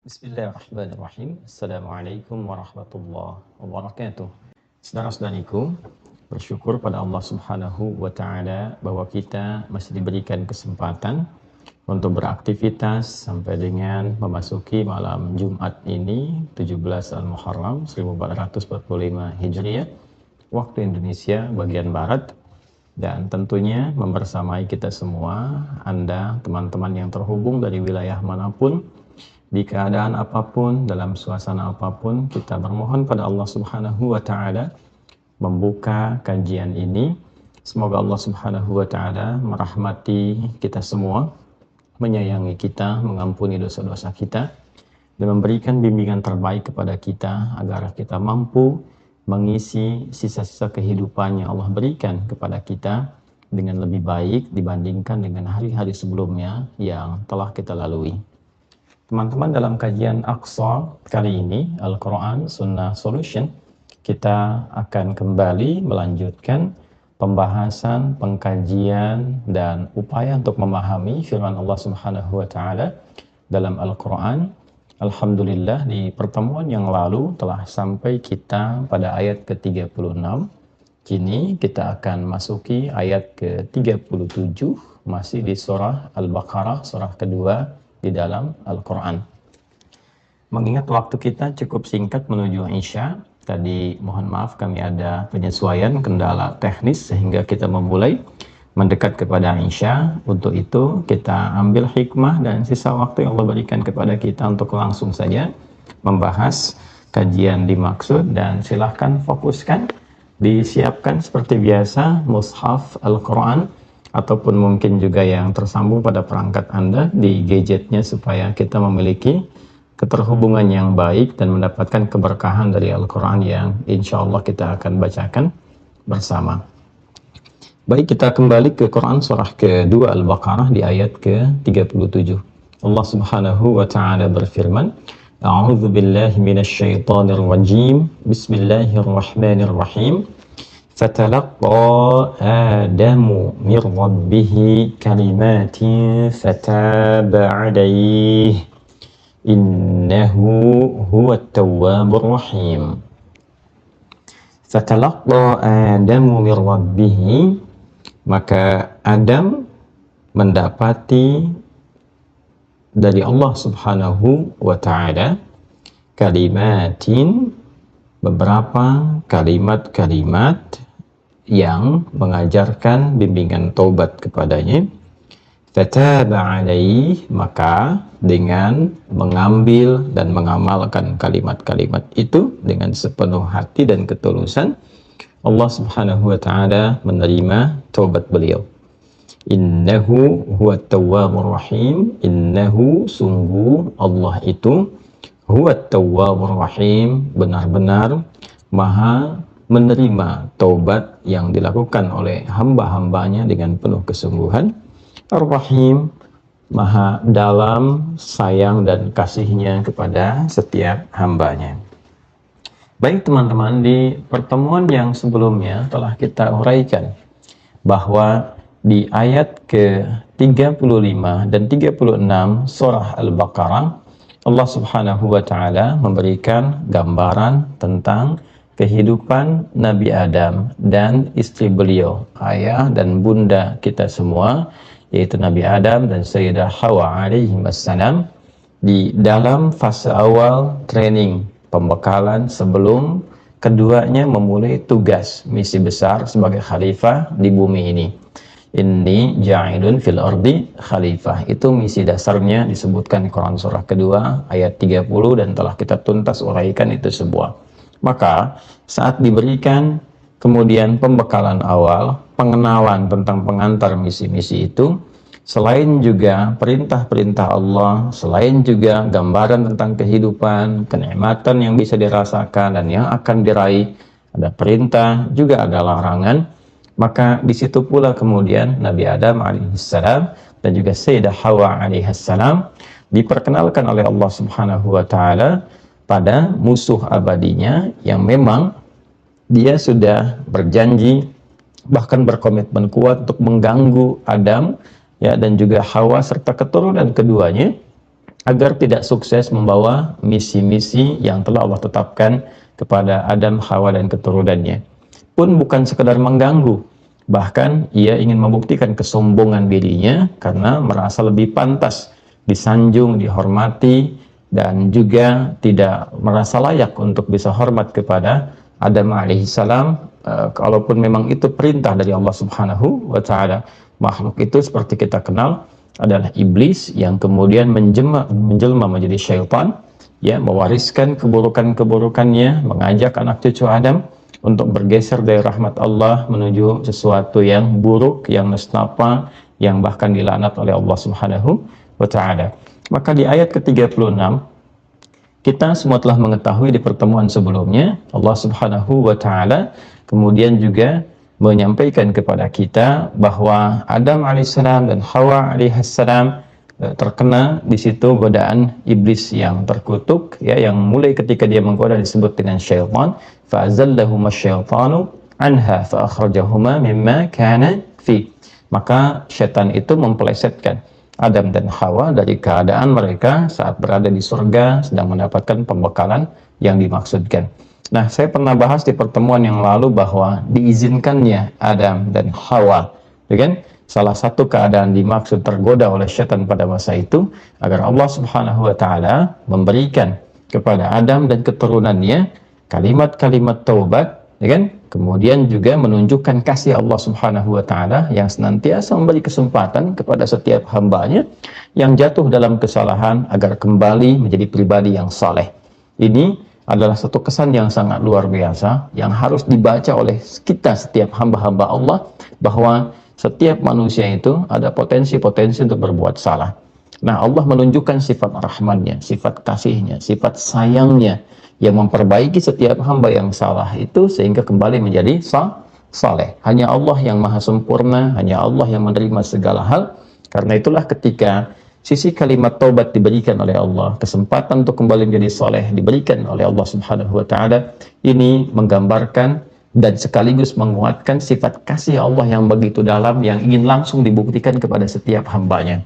Bismillahirrahmanirrahim. Assalamualaikum warahmatullahi wabarakatuh. Saudara-saudariku, bersyukur pada Allah Subhanahu wa Ta'ala bahwa kita masih diberikan kesempatan untuk beraktivitas sampai dengan memasuki malam Jumat ini 17 Al-Muharram 1445 Hijriah waktu Indonesia bagian Barat, dan tentunya membersamai kita semua, Anda teman-teman yang terhubung dari wilayah manapun, di keadaan apapun, dalam suasana apapun, kita bermohon pada Allah Subhanahu wa Ta'ala membuka kajian ini. Semoga Allah Subhanahu wa Ta'ala merahmati kita semua, menyayangi kita, mengampuni dosa-dosa kita, dan memberikan bimbingan terbaik kepada kita agar kita mampu mengisi sisa-sisa kehidupan yang Allah berikan kepada kita dengan lebih baik dibandingkan dengan hari-hari sebelumnya yang telah kita lalui. Teman-teman, dalam kajian Aqsa kali ini, Al-Quran Sunnah Solution, kita akan kembali melanjutkan pembahasan, pengkajian, dan upaya untuk memahami firman Allah Subhanahu wa Ta'ala dalam Al-Quran. Alhamdulillah, di pertemuan yang lalu telah sampai kita pada ayat ke-36. Kini kita akan masuki ayat ke-37, masih di surah Al-Baqarah, surah kedua di dalam Al-Quran. Mengingat waktu kita cukup singkat menuju Isya, tadi mohon maaf kami ada penyesuaian kendala teknis sehingga kita memulai mendekat kepada Isya. Untuk itu kita ambil hikmah dan sisa waktu yang Allah berikan kepada kita untuk langsung saja membahas kajian dimaksud, dan silahkan fokuskan, disiapkan seperti biasa mushaf Al-Quran ataupun mungkin juga yang tersambung pada perangkat Anda di gadgetnya, supaya kita memiliki keterhubungan yang baik dan mendapatkan keberkahan dari Al-Quran yang insya Allah kita akan bacakan bersama. Baik, kita kembali ke Quran surah kedua Al-Baqarah di ayat ke-37. Allah Subhanahu wa Ta'ala berfirman, A'udzu billahi minasyaitonir rajim. Bismillahirrahmanirrahim. فَتَلَقَّى آدَمُ مِنْ رَبِّهِ كَلِمَاتٍ فَتَابَ عَلَيْهِ إِنَّهُ هُوَ التَّوَّابُ الرَّحِيمُ. فَتَلَقَّى آدَمُ مِنْ رَبِّهِ, maka Adam mendapati dari Allah Subhanahu wa Ta'ala kalimatin, beberapa kalimat-kalimat yang mengajarkan bimbingan taubat kepadanya. Fataba alaih, maka dengan mengambil dan mengamalkan kalimat-kalimat itu dengan sepenuh hati dan ketulusan, Allah Subhanahu wa Ta'ala menerima taubat beliau. Innahu huwat tawwabur rahim. Innahu, sungguh Allah itu, huwat tawwabur rahim, benar-benar maha menerima taubat yang dilakukan oleh hamba-hambanya dengan penuh kesungguhan. Ar-Rahim, maha dalam sayang dan kasihnya kepada setiap hambanya. Baik teman-teman, di pertemuan yang sebelumnya telah kita uraikan bahwa di ayat ke-35 dan 36 surah Al-Baqarah, Allah Subhanahu wa Ta'ala memberikan gambaran tentang kehidupan Nabi Adam dan istri beliau, ayah dan bunda kita semua, yaitu Nabi Adam dan Sayyidah Hawa alaihi wassalam, di dalam fase awal training, pembekalan sebelum keduanya memulai tugas misi besar sebagai khalifah di bumi ini. Inni ja'ilun fil ardi khalifah, itu misi dasarnya disebutkan di Quran surah kedua ayat 30 dan telah kita tuntas uraikan itu sebuah. Maka saat diberikan kemudian pembekalan awal, pengenalan tentang pengantar misi-misi itu, selain juga perintah-perintah Allah, selain juga gambaran tentang kehidupan, kenikmatan yang bisa dirasakan dan yang akan diraih, ada perintah, juga ada larangan. Maka di situ pula kemudian Nabi Adam alaihissalam dan juga Sayyidah Hawa alaihissalam diperkenalkan oleh Allah Subhanahu wa Ta'ala pada musuh abadinya yang memang dia sudah berjanji bahkan berkomitmen kuat untuk mengganggu Adam ya dan juga Hawa serta keturunan keduanya agar tidak sukses membawa misi-misi yang telah Allah tetapkan kepada Adam, Hawa, dan keturunannya. Pun bukan sekedar mengganggu, bahkan ia ingin membuktikan kesombongan dirinya karena merasa lebih pantas disanjung, dihormati, dan juga tidak merasa layak untuk bisa hormat kepada Adam alaihissalam, kalaupun memang itu perintah dari Allah Subhanahu wa Ta'ala. Makhluk itu seperti kita kenal adalah iblis yang kemudian menjelma menjadi syaitan, ya, mewariskan keburukan-keburukannya, mengajak anak cucu Adam untuk bergeser dari rahmat Allah menuju sesuatu yang buruk, yang nestapa, yang bahkan dilaknat oleh Allah Subhanahu wa Ta'ala. Maka di ayat ke-36 kita semua telah mengetahui di pertemuan sebelumnya, Allah Subhanahu wa Ta'ala kemudian juga menyampaikan kepada kita bahwa Adam alaihissalam dan Hawa alaihissalam terkena di situ godaan iblis yang terkutuk, ya, yang mulai ketika dia menggoda disebut dengan syaitan, fa'azallahuma syaitanu anha fa'akhrajahuma mimma kana fi. Maka syaitan itu mempelesetkan Adam dan Hawa dari keadaan mereka saat berada di surga sedang mendapatkan pembekalan yang dimaksudkan. Nah, saya pernah bahas di pertemuan yang lalu bahwa diizinkannya Adam dan Hawa, ya kan? Salah satu keadaan dimaksud tergoda oleh syaitan pada masa itu agar Allah Subhanahu wa Ta'ala memberikan kepada Adam dan keturunannya kalimat-kalimat taubat, ya kan? Kemudian juga menunjukkan kasih Allah Subhanahu wa Ta'ala yang senantiasa memberi kesempatan kepada setiap hambanya yang jatuh dalam kesalahan agar kembali menjadi pribadi yang saleh. Ini adalah satu kesan yang sangat luar biasa yang harus dibaca oleh kita setiap hamba-hamba Allah, bahwa setiap manusia itu ada potensi-potensi untuk berbuat salah. Nah, Allah menunjukkan sifat rahmannya, sifat kasihnya, sifat sayangnya yang memperbaiki setiap hamba yang salah itu sehingga kembali menjadi saleh. Hanya Allah yang maha sempurna, hanya Allah yang menerima segala hal. Karena itulah ketika sisi kalimat taubat diberikan oleh Allah, kesempatan untuk kembali menjadi soleh diberikan oleh Allah Subhanahu wa Ta'ala, ini menggambarkan dan sekaligus menguatkan sifat kasih Allah yang begitu dalam, yang ingin langsung dibuktikan kepada setiap hambanya.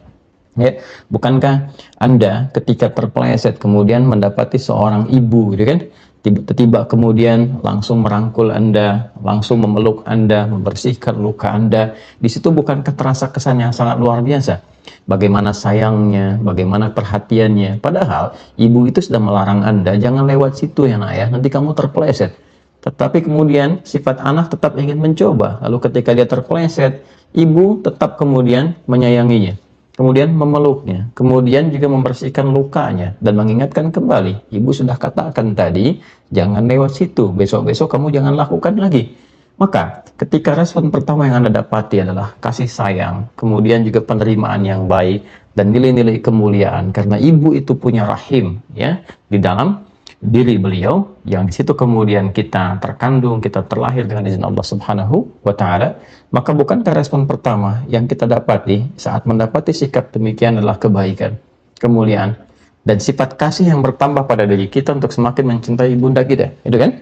Ya, bukankah Anda ketika terpeleset kemudian mendapati seorang ibu, gitu kan, tiba-tiba kemudian langsung merangkul Anda, langsung memeluk Anda, membersihkan luka Anda. Di situ bukankah terasa kesan yang sangat luar biasa? Bagaimana sayangnya, bagaimana perhatiannya. Padahal ibu itu sudah melarang Anda, jangan lewat situ ya nak ya, nanti kamu terpeleset. Tetapi kemudian sifat anak tetap ingin mencoba. Lalu ketika dia terpeleset, ibu tetap kemudian menyayanginya, kemudian memeluknya, kemudian juga membersihkan lukanya dan mengingatkan kembali. Ibu sudah katakan tadi, jangan lewat situ, besok-besok kamu jangan lakukan lagi. Maka ketika respon pertama yang Anda dapati adalah kasih sayang, kemudian juga penerimaan yang baik dan nilai-nilai kemuliaan, karena ibu itu punya rahim, ya, di dalam diri beliau, yang di situ kemudian kita terkandung, kita terlahir dengan izin Allah Subhanahu wa Ta'ala. Maka bukankah respon pertama yang kita dapati saat mendapati sikap demikian adalah kebaikan, kemuliaan, dan sifat kasih yang bertambah pada diri kita untuk semakin mencintai ibunda kita, itu kan?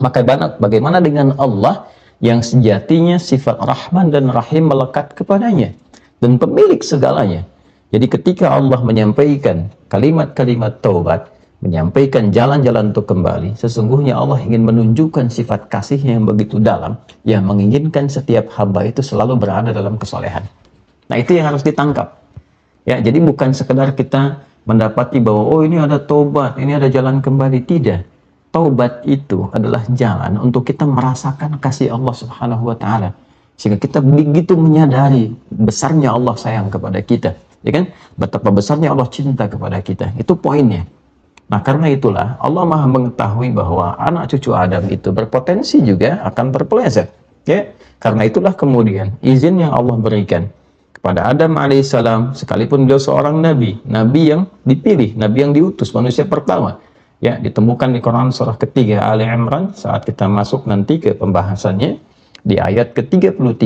Maka bagaimana dengan Allah yang sejatinya sifat Rahman dan Rahim melekat kepadanya dan pemilik segalanya. Jadi ketika Allah menyampaikan kalimat-kalimat taubat, menyampaikan jalan-jalan untuk kembali, sesungguhnya Allah ingin menunjukkan sifat kasihnya yang begitu dalam, yang menginginkan setiap hamba itu selalu berada dalam kesolehan. Nah, itu yang harus ditangkap. Ya, jadi bukan sekedar kita mendapati bahwa oh ini ada taubat, ini ada jalan kembali. Tidak. Taubat itu adalah jalan untuk kita merasakan kasih Allah Subhanahu wa Ta'ala, sehingga kita begitu menyadari besarnya Allah sayang kepada kita, ya kan? Betapa besarnya Allah cinta kepada kita. Itu poinnya. Nah, karena itulah Allah Maha mengetahui bahwa anak cucu Adam itu berpotensi juga akan terpeleset, ya. Karena itulah kemudian izin yang Allah berikan kepada Adam alaihissalam, sekalipun beliau seorang nabi yang dipilih, nabi yang diutus, manusia pertama, ya, ditemukan di Quran surah ketiga Ali Imran. Saat kita masuk nanti ke pembahasannya di ayat ke-33,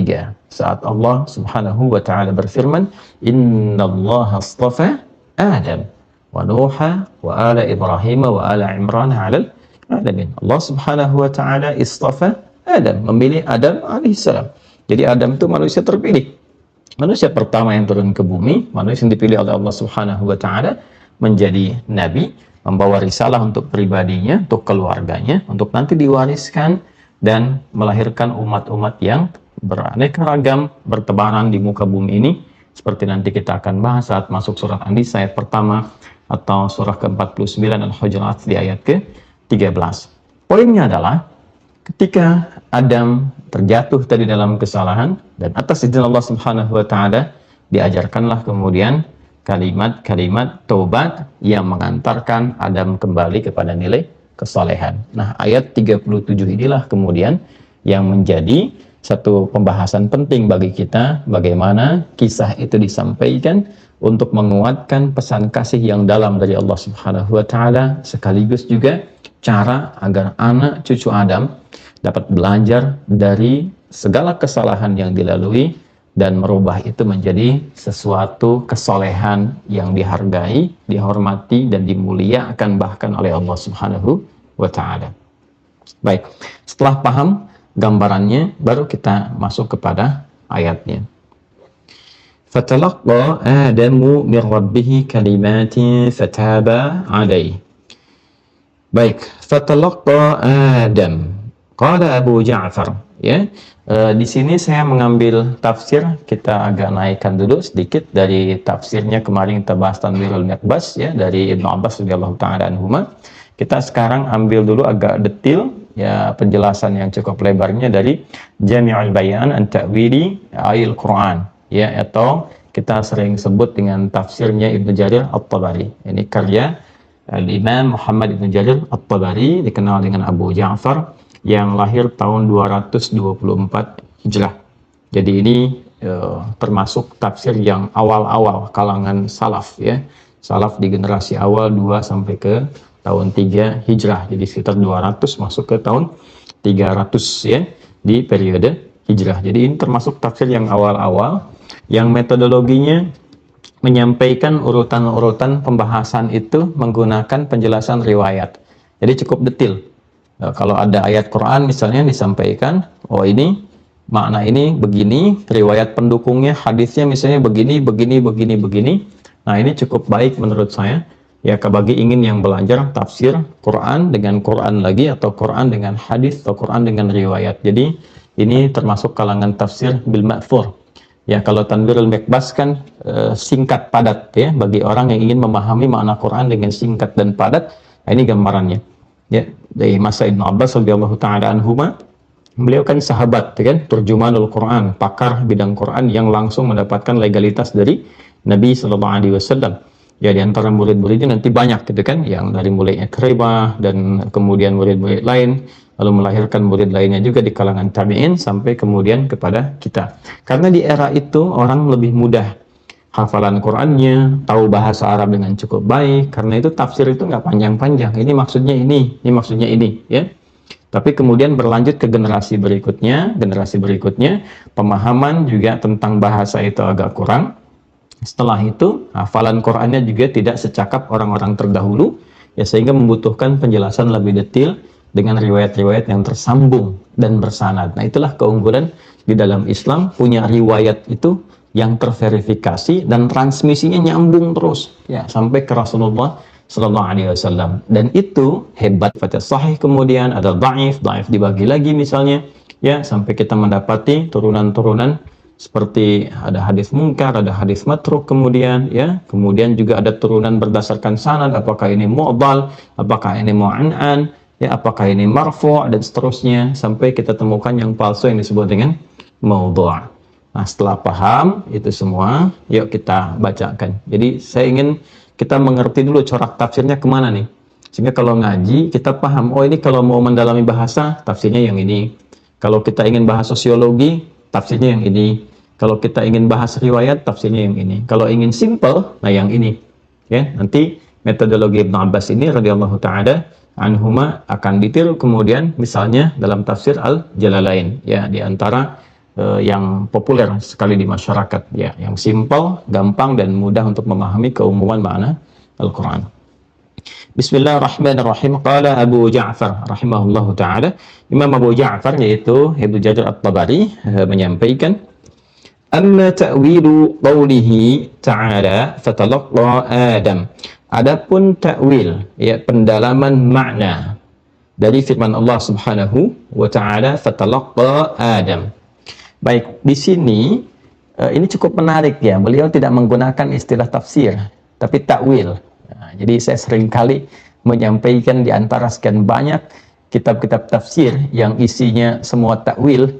saat Allah Subhanahu wa Ta'ala berfirman, innallaha astafa Adam wa Nuha wa ala Ibrahim wa ala Imran 'alal alamin. Allah Subhanahu wa Ta'ala istafa Adam, memilih Adam alaihissalam. Jadi Adam itu manusia terpilih, manusia pertama yang turun ke bumi, manusia yang dipilih oleh Allah Subhanahu wa Ta'ala. menjadi nabi, membawa risalah untuk pribadinya, untuk keluarganya, untuk nanti diwariskan dan melahirkan umat-umat yang beraneka ragam, bertebaran di muka bumi ini, seperti nanti kita akan bahas saat masuk surat An-Nisa ayat pertama atau surah ke-49 Al-Hujurat di ayat ke-13. Poinnya adalah ketika Adam terjatuh tadi dalam kesalahan dan atas izin Allah Subhanahu wa taala diajarkanlah kemudian kalimat-kalimat taubat yang mengantarkan Adam kembali kepada nilai kesalehan. Nah, ayat 37 inilah kemudian yang menjadi satu pembahasan penting bagi kita, bagaimana kisah itu disampaikan untuk menguatkan pesan kasih yang dalam dari Allah Subhanahu wa taala, sekaligus juga cara agar anak cucu Adam dapat belajar dari segala kesalahan yang dilalui dan merubah itu menjadi sesuatu kesolehan yang dihargai, dihormati, dan dimuliakan bahkan oleh Allah Subhanahu wa ta'ala. Baik, setelah paham gambarannya, baru kita masuk kepada ayatnya. Fatalaqqa Adamu min rabbih kalimatin fataba alaihi. Baik, fatalaqqa Adam. Qala Abu Ja'far, ya. Di sini saya mengambil tafsir, kita agak naikkan dulu sedikit dari tafsirnya kemarin kita bahas Tanwirul Miqbas, ya, dari Ibnu Abbas radhiyallahu taala anhuma. Kita sekarang ambil dulu agak detail, ya, penjelasan yang cukup lebarnya dari Jami'ul Bayan an Ta'wili Ayil Quran, ya, atau kita sering sebut dengan tafsirnya Ibnu Jarir At-Tabari. Ini karya Al-Imam Muhammad Ibn Jarir At-Tabari, dikenal dengan Abu Ja'far, yang lahir tahun 224 Hijrah. Jadi ini termasuk tafsir yang awal-awal kalangan salaf, ya. Salaf di generasi awal 2 sampai ke tahun 3 Hijrah. Jadi sekitar 200 masuk ke tahun 300, ya, di periode Hijrah. Jadi ini termasuk tafsir yang awal-awal, yang metodologinya menyampaikan urutan-urutan pembahasan itu menggunakan penjelasan riwayat. Jadi cukup detail. Kalau ada ayat Quran misalnya disampaikan, oh ini makna ini begini, riwayat pendukungnya, hadisnya misalnya begini. Nah, ini cukup baik menurut saya. Ya, bagi ingin yang belajar tafsir Quran dengan Quran lagi, atau Quran dengan hadis, atau Quran dengan riwayat. Jadi ini termasuk kalangan tafsir bil ma'thur. Ya, kalau Tanwirul Miqbas kan singkat padat, ya, bagi orang yang ingin memahami makna Quran dengan singkat dan padat. Nah, ini gambarannya. Ya, dari masa Ibnu Abbas radhiyallahu taala anhuma, beliau kan sahabat, ya kan, turjumanul Quran, pakar bidang Quran yang langsung mendapatkan legalitas dari Nabi sallallahu alaihi wasallam. Ya, di antara murid-muridnya nanti banyak, gitu kan, yang dari mulai Ikrimah dan kemudian murid-murid lain, lalu melahirkan murid lainnya juga di kalangan tabi'in sampai kemudian kepada kita. Karena di era itu orang lebih mudah hafalan Qur'annya, tahu bahasa Arab dengan cukup baik, karena itu tafsir itu nggak panjang-panjang. Ini maksudnya ini maksudnya ini, ya. Tapi kemudian berlanjut ke generasi berikutnya, pemahaman juga tentang bahasa itu agak kurang. Setelah itu, hafalan Qur'annya juga tidak secakap orang-orang terdahulu, ya, sehingga membutuhkan penjelasan lebih detail dengan riwayat-riwayat yang tersambung dan bersanad. Nah, itulah keunggulan di dalam Islam, punya riwayat itu yang terverifikasi dan transmisinya nyambung terus, ya, sampai ke Rasulullah Sallallahu Alaihi Wasallam. Dan itu hebat. Fatih sahih, kemudian ada dhaif dibagi lagi misalnya, ya, sampai kita mendapati turunan-turunan seperti ada hadis munkar, ada hadis matruk, kemudian, ya, kemudian juga ada turunan berdasarkan sanad, apakah ini mu'dal, apakah ini mu'an'an, ya, apakah ini marfu' dan seterusnya, sampai kita temukan yang palsu yang disebut dengan maudhu'. Nah, setelah paham itu semua, yuk kita bacakan. Jadi saya ingin kita mengerti dulu corak tafsirnya kemana nih, sehingga kalau ngaji kita paham, oh ini kalau mau mendalami bahasa tafsirnya yang ini, kalau kita ingin bahas sosiologi tafsirnya yang ini, kalau kita ingin bahas riwayat tafsirnya yang ini, kalau ingin simple, nah yang ini, ya. Nanti metodologi Ibnu Abbas ini radhiyallahu taala anhuma akan ditiru kemudian misalnya dalam tafsir Al-Jalalain, ya, di antara yang populer sekali di masyarakat, ya, yang simple, gampang dan mudah untuk memahami keumuman makna Al-Quran. Bismillahirrahmanirrahim. Qala Abu Ja'far rahimahullahu ta'ala, Imam Abu Ja'far yaitu Ibnu Jarir At-Tabari menyampaikan, amma ta'wilu qawlihi ta'ala fatalaqqa Adam. Adapun ta'wil, ya, pendalaman makna dari firman Allah Subhanahu wa taala, fatalaqqa Adam. Baik, di sini ini cukup menarik ya. Beliau tidak menggunakan istilah tafsir, tapi ta'wil. Nah, jadi saya sering kali menyampaikan di antara sekian banyak kitab-kitab tafsir yang isinya semua ta'wil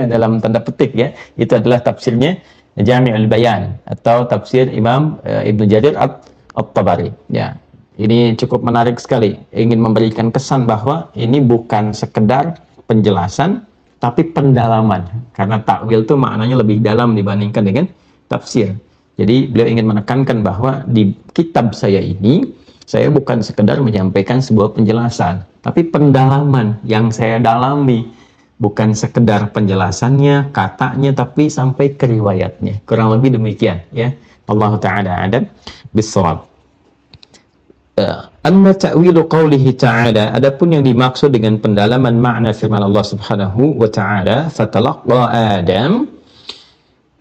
dalam tanda petik ya, itu adalah tafsirnya Jami'ul Bayan atau tafsir Imam Ibnu Jarir At-Tabari. Ya, ini cukup menarik sekali, ingin memberikan kesan bahwa ini bukan sekedar penjelasan, tapi pendalaman. Karena takwil itu maknanya lebih dalam dibandingkan dengan tafsir. Jadi beliau ingin menekankan bahwa di kitab saya ini, saya bukan sekedar menyampaikan sebuah penjelasan, tapi pendalaman yang saya dalami. Bukan sekedar penjelasannya, katanya, tapi sampai ke riwayatnya. Kurang lebih demikian ya. Allah Ta'ala a'lam bis-shawab. Amma ta'wilu qawlihi ta'ala, adapun yang dimaksud dengan pendalaman makna firman Allah Subhanahu wa ta'ala, fatalaqqa Adam,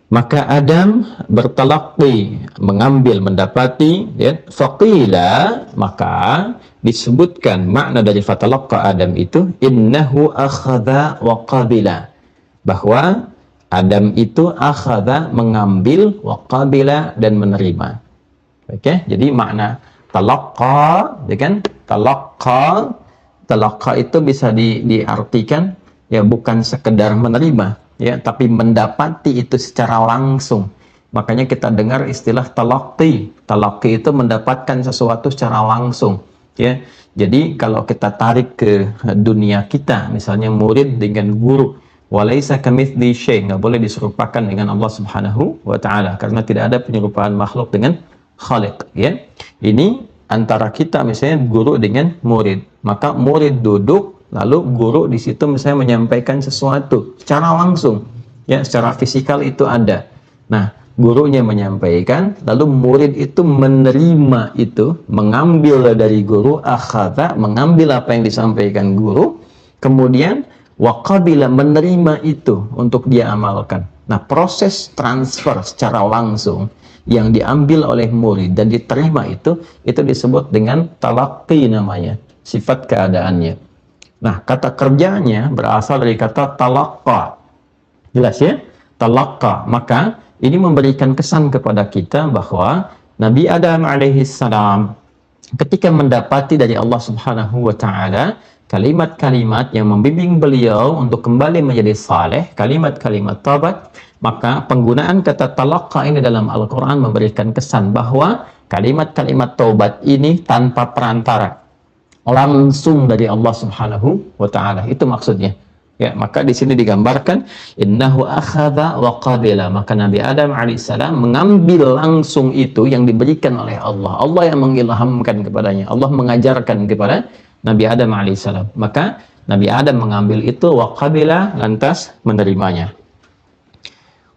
maka Adam bertalaqi, mengambil, mendapati, ya, faqila, maka disebutkan makna dari fatalaqqa Adam itu innahu akhadha wa qabila, bahwa Adam itu akhadha, mengambil, wa qabila, dan menerima. Oke, jadi makna talaqqa, ya kan? Talaqqa itu bisa diartikan ya bukan sekedar menerima ya, tapi mendapati itu secara langsung. Makanya kita dengar istilah talaqqi. Talaqqi itu mendapatkan sesuatu secara langsung ya. Jadi kalau kita tarik ke dunia kita, misalnya murid dengan guru, walaisa kamitsli syai', nggak boleh diserupakan dengan Allah Subhanahu wa taala karena tidak ada penyerupaan makhluk dengan Khaliq ya. Ini antara kita misalnya guru dengan murid, maka murid duduk lalu guru di situ misalnya menyampaikan sesuatu secara langsung ya, secara fisikal itu ada. Nah, gurunya menyampaikan lalu murid itu menerima itu, mengambil dari guru, akhadha, mengambil apa yang disampaikan guru, kemudian waqabila, menerima itu untuk dia amalkan. Nah, proses transfer secara langsung yang diambil oleh murid dan diterima itu disebut dengan talaqqi namanya, sifat keadaannya. Nah, kata kerjanya berasal dari kata talaqqa. Jelas ya? Talaqqa. Maka ini memberikan kesan kepada kita bahwa Nabi Adam alaihissalam ketika mendapati dari Allah Subhanahu wa taala kalimat-kalimat yang membimbing beliau untuk kembali menjadi saleh, kalimat-kalimat taubat, maka penggunaan kata talaqqa ini dalam Al-Quran memberikan kesan bahwa kalimat-kalimat taubat ini tanpa perantara, langsung dari Allah Subhanahu wa taala. Itu maksudnya. Ya, maka di sini digambarkan innahu akhadha wa qabila, maka Nabi Adam alaihissalam mengambil langsung itu yang diberikan oleh Allah. Allah yang mengilhamkan kepadanya, Allah mengajarkan kepada Nabi Adam alaihissalam. Maka Nabi Adam mengambil itu wa qabila, lantas menerimanya.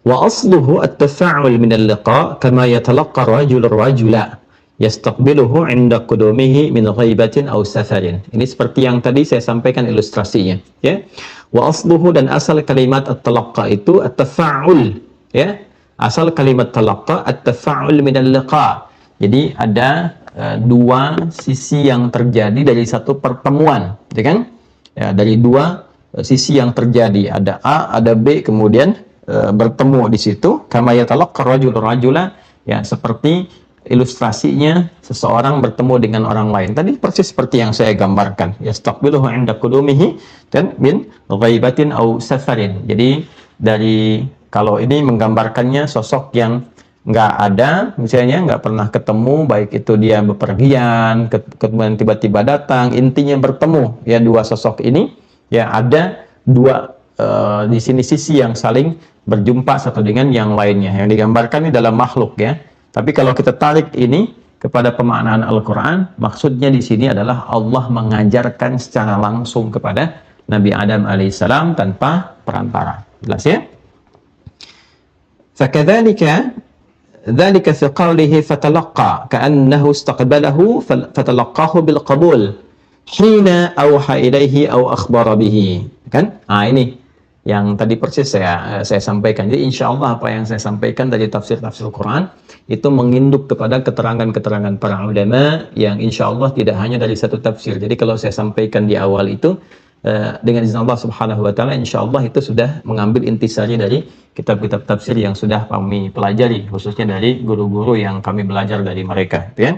Wa asluhu at-tafa'ul min al-liqa kama yatalaqqa ar-rajulu ar-rajula yastaqbiluhu 'inda qudumihi min ghaibatin aw safarin. Ini seperti yang tadi saya sampaikan ilustrasinya ya. Wa asluhu, dan asal kalimat at-talaqqa itu at-tafa'ul ya. Asal kalimat talaqqa at-tafa'ul min al-liqa. Jadi ada dua sisi yang terjadi dari satu pertemuan, ya kan? Ya, dari dua sisi yang terjadi, ada A, ada B, kemudian bertemu di situ. Kama yatalaqqa ar-rajulu ar-rajula, ya, seperti ilustrasinya seseorang bertemu dengan orang lain. Tadi persis seperti yang saya gambarkan. Yastaqbiluhu 'inda qudumihi dan min ghaibatin aw safarin. Jadi dari, kalau ini menggambarkannya sosok yang nggak ada, misalnya nggak pernah ketemu, baik itu dia bepergian, kemudian tiba-tiba datang, intinya bertemu ya dua sosok ini. Ya, ada dua di sini sisi yang saling berjumpa satu dengan yang lainnya. Yang digambarkan ini dalam makhluk ya. Tapi kalau kita tarik ini kepada pemaknaan Al-Quran, maksudnya di sini adalah Allah mengajarkan secara langsung kepada Nabi Adam alaihissalam tanpa perantara. Jelas ya? Fakadzalika dzalika fi qawlihi fatalaqqa ka'annahu istaqbalahu fatalaqqahu bil qabul hina awha ilaihi aw akhbara bihi. Kan? Ini yang tadi persis saya sampaikan. Jadi insya Allah apa yang saya sampaikan dari tafsir-tafsir Quran itu menginduk kepada keterangan-keterangan para ulama yang insya Allah tidak hanya dari satu tafsir. Jadi kalau saya sampaikan di awal itu dengan izin Allah Subhanahu Wa Taala, insya Allah itu sudah mengambil intisari dari kitab-kitab tafsir yang sudah kami pelajari, khususnya dari guru-guru yang kami belajar dari mereka. Gitu ya.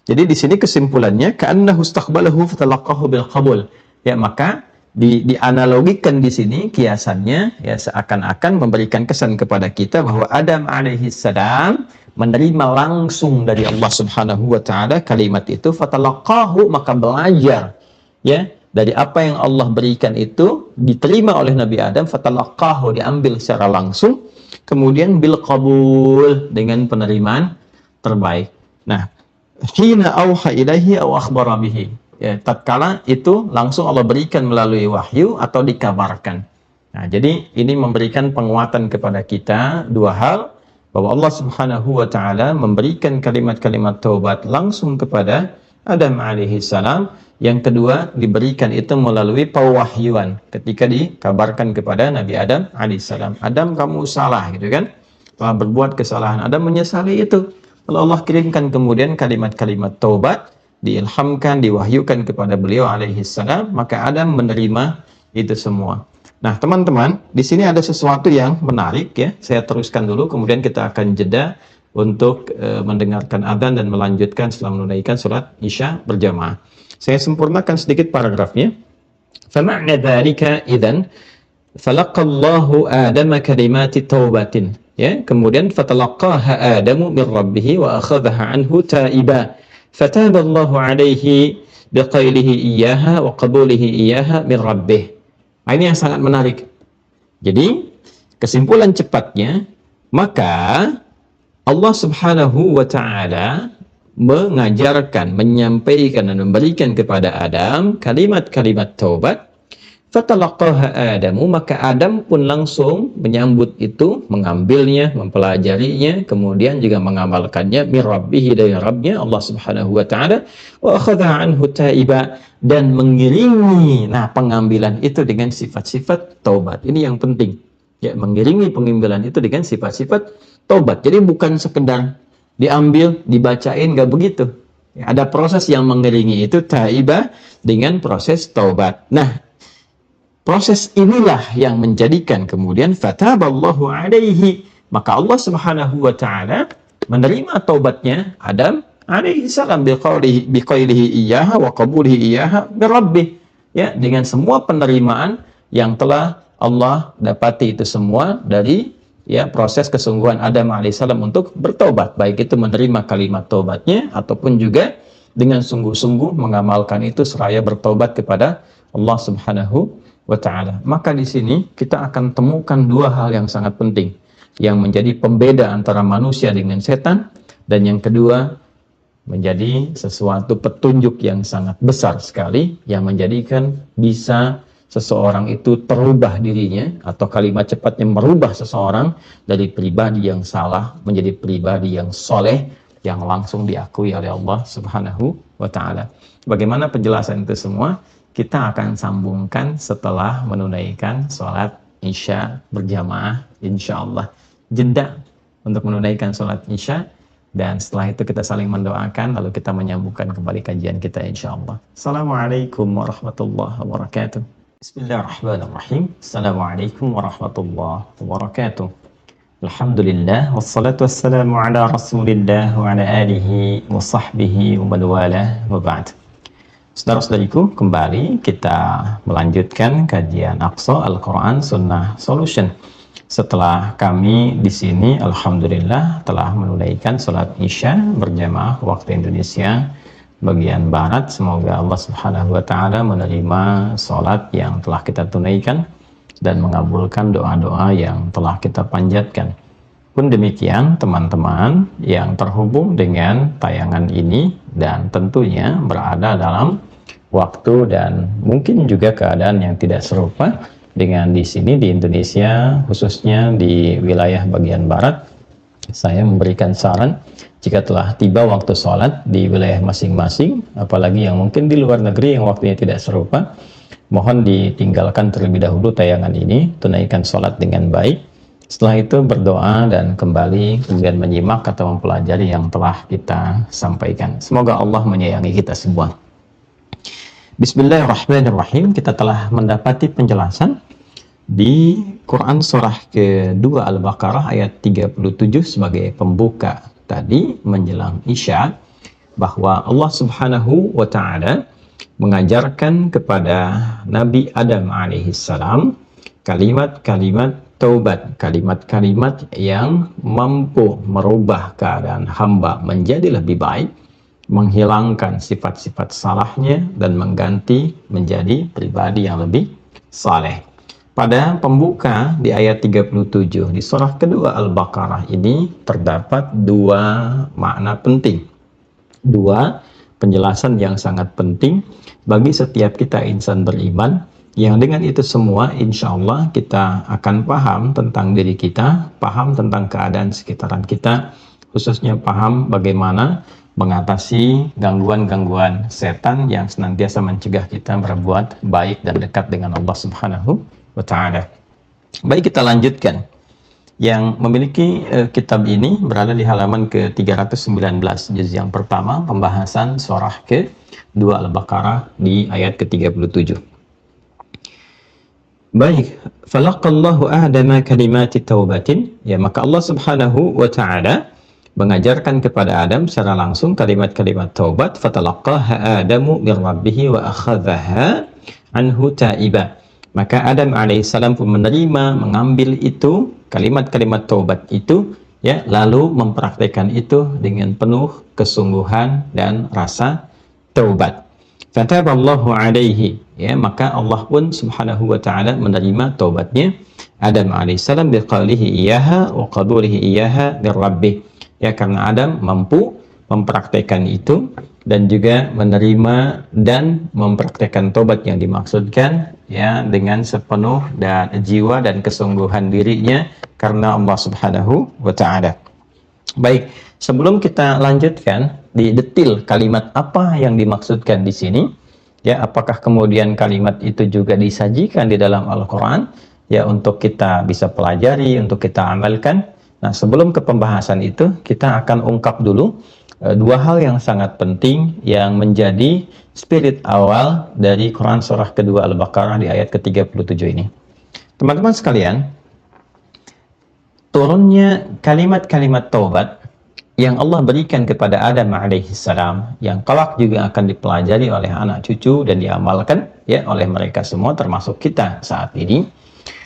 Jadi di sini kesimpulannya, ka'annahu istaqbalahu fatalaqahu bil qabul. Ya, maka dianalogikan di sini kiasannya ya seakan-akan memberikan kesan kepada kita bahwa Adam alaihi salam menerima langsung dari Allah Subhanahu wa taala kalimat itu, fatalaqahu, maka belajar ya dari apa yang Allah berikan itu diterima oleh Nabi Adam, fatalaqahu, diambil secara langsung, kemudian bil qabul, dengan penerimaan terbaik. Nah, hina auha ilaihi aw akhbara bihi, ya, tatkala itu langsung Allah berikan melalui wahyu atau dikabarkan. Nah, jadi ini memberikan penguatan kepada kita dua hal, bahwa Allah Subhanahu wa taala memberikan kalimat-kalimat taubat langsung kepada Adam alaihi salam. Yang kedua, diberikan itu melalui pewahyuan ketika dikabarkan kepada Nabi Adam alaihi salam. Adam, kamu salah, gitu kan? Telah berbuat kesalahan. Adam menyesali itu. Lalu Allah kirimkan kemudian kalimat-kalimat taubat, diilhamkan, diwahyukan kepada beliau alaihi salam, maka Adam menerima itu semua. Nah, teman-teman, di sini ada sesuatu yang menarik ya. Saya teruskan dulu, kemudian kita akan jeda untuk mendengarkan adzan dan melanjutkan setelah menunaikan salat Isya berjamaah. Saya sempurnakan sedikit paragrafnya. Fama'na dzalika idzan falaqallahu Adama kalimati taubatin. Ya, kemudian fatalaqaha Adamu min rabbih wa akhadhaha anhu taiba. Fataballahu alaihi biqailihi iyyaha wa qabulihi iyyaha min rabbih. Nah, ini yang sangat menarik. Jadi, kesimpulan cepatnya, maka Allah Subhanahu wa taala mengajarkan, menyampaikan dan memberikan kepada Adam kalimat-kalimat taubat. Fatalaqaha Adamu, maka Adam pun langsung menyambut itu, mengambilnya, mempelajarinya, kemudian juga mengamalkannya min rabbih, dari Rabbnya Allah Subhanahu wa taala, wa akhadha anhu taiba, dan mengiringi pengambilan itu dengan sifat-sifat taubat. Ini yang penting. Ya, mengiringi pengambilan itu dengan sifat-sifat taubat. Jadi bukan sekedar diambil, dibacain, nggak begitu. Ya, ada proses yang mengiringi itu taiba dengan proses taubat. Nah, proses inilah yang menjadikan kemudian fataballahu alaihi, maka Allah Subhanahu wa taala menerima taubatnya Adam alaihi salam biqailihi iyyaha wa qabulihi iyyaha min rabbih, ya, dengan semua penerimaan yang telah Allah dapati itu semua dari proses kesungguhan Adam alaihissalam untuk bertobat, baik itu menerima kalimat taubatnya ataupun juga dengan sungguh-sungguh mengamalkan itu seraya bertobat kepada Allah Subhanahu wa taala. Maka di sini kita akan temukan dua hal yang sangat penting yang menjadi pembeda antara manusia dengan setan, dan yang kedua menjadi sesuatu petunjuk yang sangat besar sekali yang menjadikan bisa seseorang itu terubah dirinya, atau kalimat cepatnya merubah seseorang dari pribadi yang salah menjadi pribadi yang soleh, yang langsung diakui oleh Allah Subhanahu wa taala. Bagaimana penjelasan itu semua kita akan sambungkan setelah menunaikan sholat Isya berjamaah, insya Allah. Jeda untuk menunaikan sholat Isya, dan setelah itu kita saling mendoakan, lalu kita menyambungkan kembali kajian kita insya Allah. Assalamualaikum warahmatullahi wabarakatuh. Bismillahirrahmanirrahim. Assalamualaikum warahmatullahi wabarakatuh. Alhamdulillah, wassalatu wassalamu ala rasulillah wa ala alihi wa sahbihi wa man walah, wa ba'd. Saudara-saudariku, kembali kita melanjutkan kajian Aqsa Al-Quran Sunnah Solution. Setelah kami di sini alhamdulillah telah menunaikan salat Isya berjamaah waktu Indonesia bagian barat, semoga Allah Subhanahu wa taala menerima salat yang telah kita tunaikan dan mengabulkan doa-doa yang telah kita panjatkan. Pun demikian teman-teman yang terhubung dengan tayangan ini dan tentunya berada dalam waktu dan mungkin juga keadaan yang tidak serupa dengan di sini di Indonesia, khususnya di wilayah bagian barat, saya memberikan saran jika telah tiba waktu sholat di wilayah masing-masing, apalagi yang mungkin di luar negeri yang waktunya tidak serupa, Mohon ditinggalkan terlebih dahulu tayangan ini, tunaikan sholat dengan baik. Setelah itu berdoa dan kembali kemudian menyimak atau mempelajari yang telah kita sampaikan. Semoga Allah menyayangi kita semua. Bismillahirrahmanirrahim. Kita telah mendapati penjelasan di Quran surah kedua Al-Baqarah ayat 37 sebagai pembuka tadi menjelang Isya, bahwa Allah Subhanahu wa Ta'ala mengajarkan kepada Nabi Adam alaihissalam kalimat-kalimat taubat, kalimat-kalimat yang mampu merubah keadaan hamba menjadi lebih baik, menghilangkan sifat-sifat salahnya dan mengganti menjadi pribadi yang lebih saleh. Pada pembuka di ayat 37 di surah kedua Al-Baqarah ini terdapat dua makna penting, dua penjelasan yang sangat penting bagi setiap kita insan beriman, yang dengan itu semua insya Allah kita akan paham tentang diri kita, paham tentang keadaan sekitaran kita, khususnya paham bagaimana mengatasi gangguan-gangguan setan yang senantiasa mencegah kita berbuat baik dan dekat dengan Allah Subhanahu wa Ta'ala. Baik, kita lanjutkan. Yang memiliki kitab ini berada di halaman ke-319, juz yang pertama, pembahasan surah ke-2 Al-Baqarah di ayat ke-37. Baik, falaqallahu ahdama kalimati taubatin, ya, maka Allah Subhanahu wa Ta'ala mengajarkan kepada Adam secara langsung kalimat-kalimat taubat. Fatalaqaha Adamu min rabbih wa akhadhaha anhu ta'iba. Maka Adam alaihissalam pun menerima, mengambil itu kalimat-kalimat taubat itu, ya, lalu mempraktekkan itu dengan penuh kesungguhan dan rasa taubat. Fataballahu alaihi, ya, maka Allah pun Subhanahu wa Ta'ala menerima taubatnya Adam alaihissalam biqaulihi iyyaha wa qabulihi iyyaha min rabbih, ya, karena Adam mampu mempraktekkan itu dan juga menerima dan mempraktekkan taubat yang dimaksudkan, ya, dengan sepenuh dan jiwa dan kesungguhan dirinya karena Allah Subhanahu wa Ta'ala. Baik, sebelum kita lanjutkan di detil kalimat apa yang dimaksudkan di sini, ya, apakah kemudian kalimat itu juga disajikan di dalam Al-Quran, ya, untuk kita bisa pelajari, untuk kita amalkan. Nah, sebelum ke pembahasan itu, kita akan ungkap dulu dua hal yang sangat penting yang menjadi spirit awal dari Quran surah kedua Al-Baqarah di ayat ke-37 ini. Teman-teman sekalian, turunnya kalimat-kalimat taubat yang Allah berikan kepada Adam alaihissalam, yang kelak juga akan dipelajari oleh anak cucu dan diamalkan, ya, oleh mereka semua termasuk kita saat ini,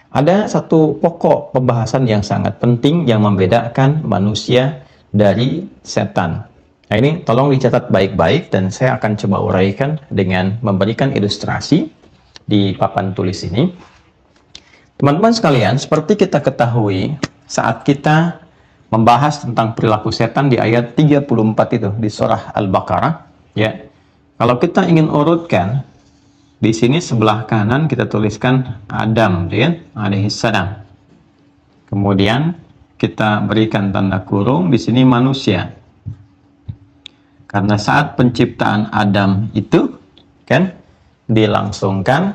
ada satu pokok pembahasan yang sangat penting yang membedakan manusia dari setan. Nah, ini tolong dicatat baik-baik dan saya akan coba uraikan dengan memberikan ilustrasi di papan tulis ini. Teman-teman sekalian, seperti kita ketahui saat kita membahas tentang perilaku setan di ayat 34 itu di surah Al-Baqarah, ya. Kalau kita ingin urutkan, di sini sebelah kanan kita tuliskan Adam, ya, alaihissalam. Kemudian kita berikan tanda kurung di sini manusia. Karena saat penciptaan Adam itu, kan, dilangsungkan,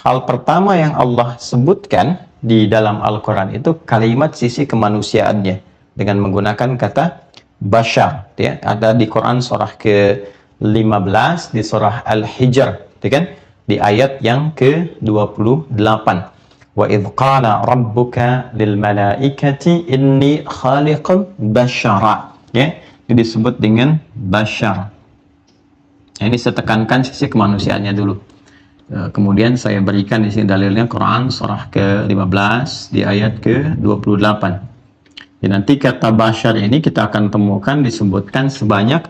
hal pertama yang Allah sebutkan di dalam Al-Quran itu kalimat sisi kemanusiaannya dengan menggunakan kata bashar, ya. Ada di Quran surah ke-15 di surah Al-Hijr, ya kan, di ayat yang ke-28. Wa idh qala rabbuka lil malaikati inni khaliqun bashara, ya. Ini disebut dengan bashar. Ini saya tekankan sisi kemanusiaannya dulu. Kemudian saya berikan di sini dalilnya Quran surah ke-15 di ayat ke-28. Dan nanti kata bashar ini kita akan temukan disebutkan sebanyak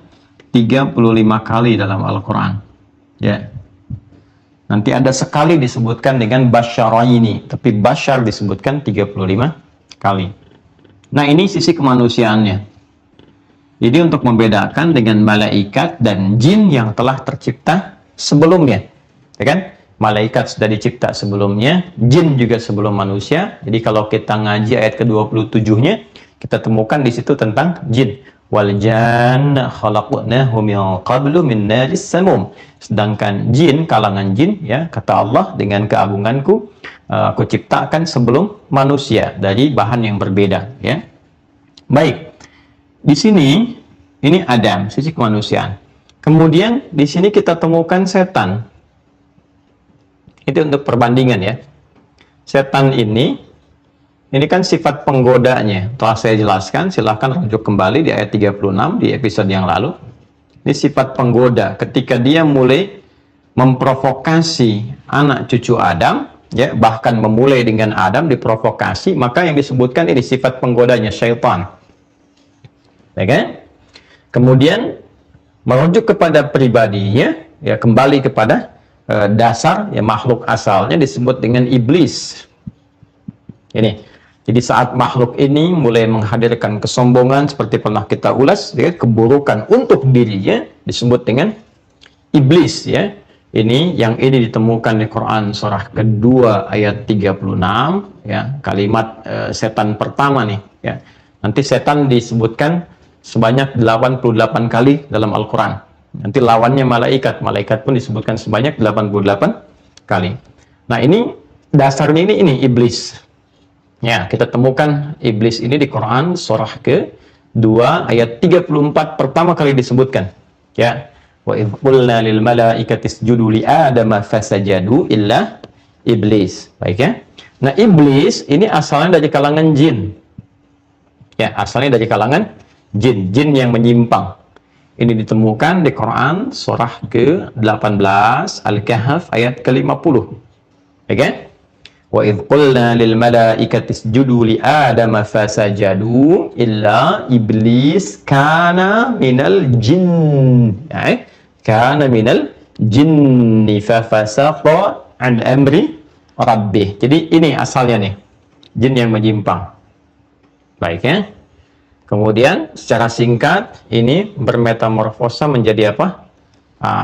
35 kali dalam Al-Quran, ya. Nanti ada sekali disebutkan dengan basyaraini, tapi bashar disebutkan 35 kali. Nah, ini sisi kemanusiaannya. Jadi untuk membedakan dengan malaikat dan jin yang telah tercipta sebelumnya, ya kan? Malaikat sudah dicipta sebelumnya, jin juga sebelum manusia. Jadi kalau kita ngaji ayat ke-27-nya, kita temukan di situ tentang jin. wal janna khalaqnahu min qablu min naris samum. Sedangkan jin, kalangan jin, ya, kata Allah, dengan keagunganku aku ciptakan sebelum manusia dari bahan yang berbeda, ya. Baik. Di sini ini Adam, sisi kemanusiaan. Kemudian di sini kita temukan setan. Itu untuk perbandingan, ya. Setan ini kan sifat penggodanya. Telah saya jelaskan, silahkan rujuk kembali di ayat 36 di episode yang lalu. Ini sifat penggoda. Ketika dia mulai memprovokasi anak cucu Adam, ya, bahkan memulai dengan Adam diprovokasi, maka yang disebutkan ini sifat penggodanya, syaitan. Oke? Kemudian merujuk kepada pribadinya, ya, kembali kepada dasar, ya, makhluk asalnya disebut dengan iblis. Ini. Jadi saat makhluk ini mulai menghadirkan kesombongan seperti pernah kita ulas, ya, keburukan untuk dirinya disebut dengan iblis, ya. Ini ditemukan di Quran surah kedua ayat 36, ya, kalimat setan pertama nih, ya. Nanti setan disebutkan sebanyak 88 kali dalam Al-Quran. Nanti lawannya malaikat. Malaikat pun disebutkan sebanyak 88 kali. Nah, ini dasarnya ini iblis. Ya, kita temukan iblis ini di Quran surah ke-2 ayat 34 pertama kali disebutkan. Ya. Wa idh qulna lil malaikati isjudu li adama fasajadu illa iblis. Baik, ya. Nah, iblis ini asalnya dari kalangan jin. Ya, asalnya dari kalangan jin yang menyimpang. Ini ditemukan di Quran surah ke-18 Al-Kahf ayat ke-50. Oke? Wa idh qulna lil malaikati isjudu li adama fasajadu illa iblis kana minal jinn. Ya, kana minal jinni fafasaqa an amri rabbih. Jadi ini asalnya nih, jin yang menyimpang. Baik, ya. Kemudian secara singkat ini bermetamorfosa menjadi apa?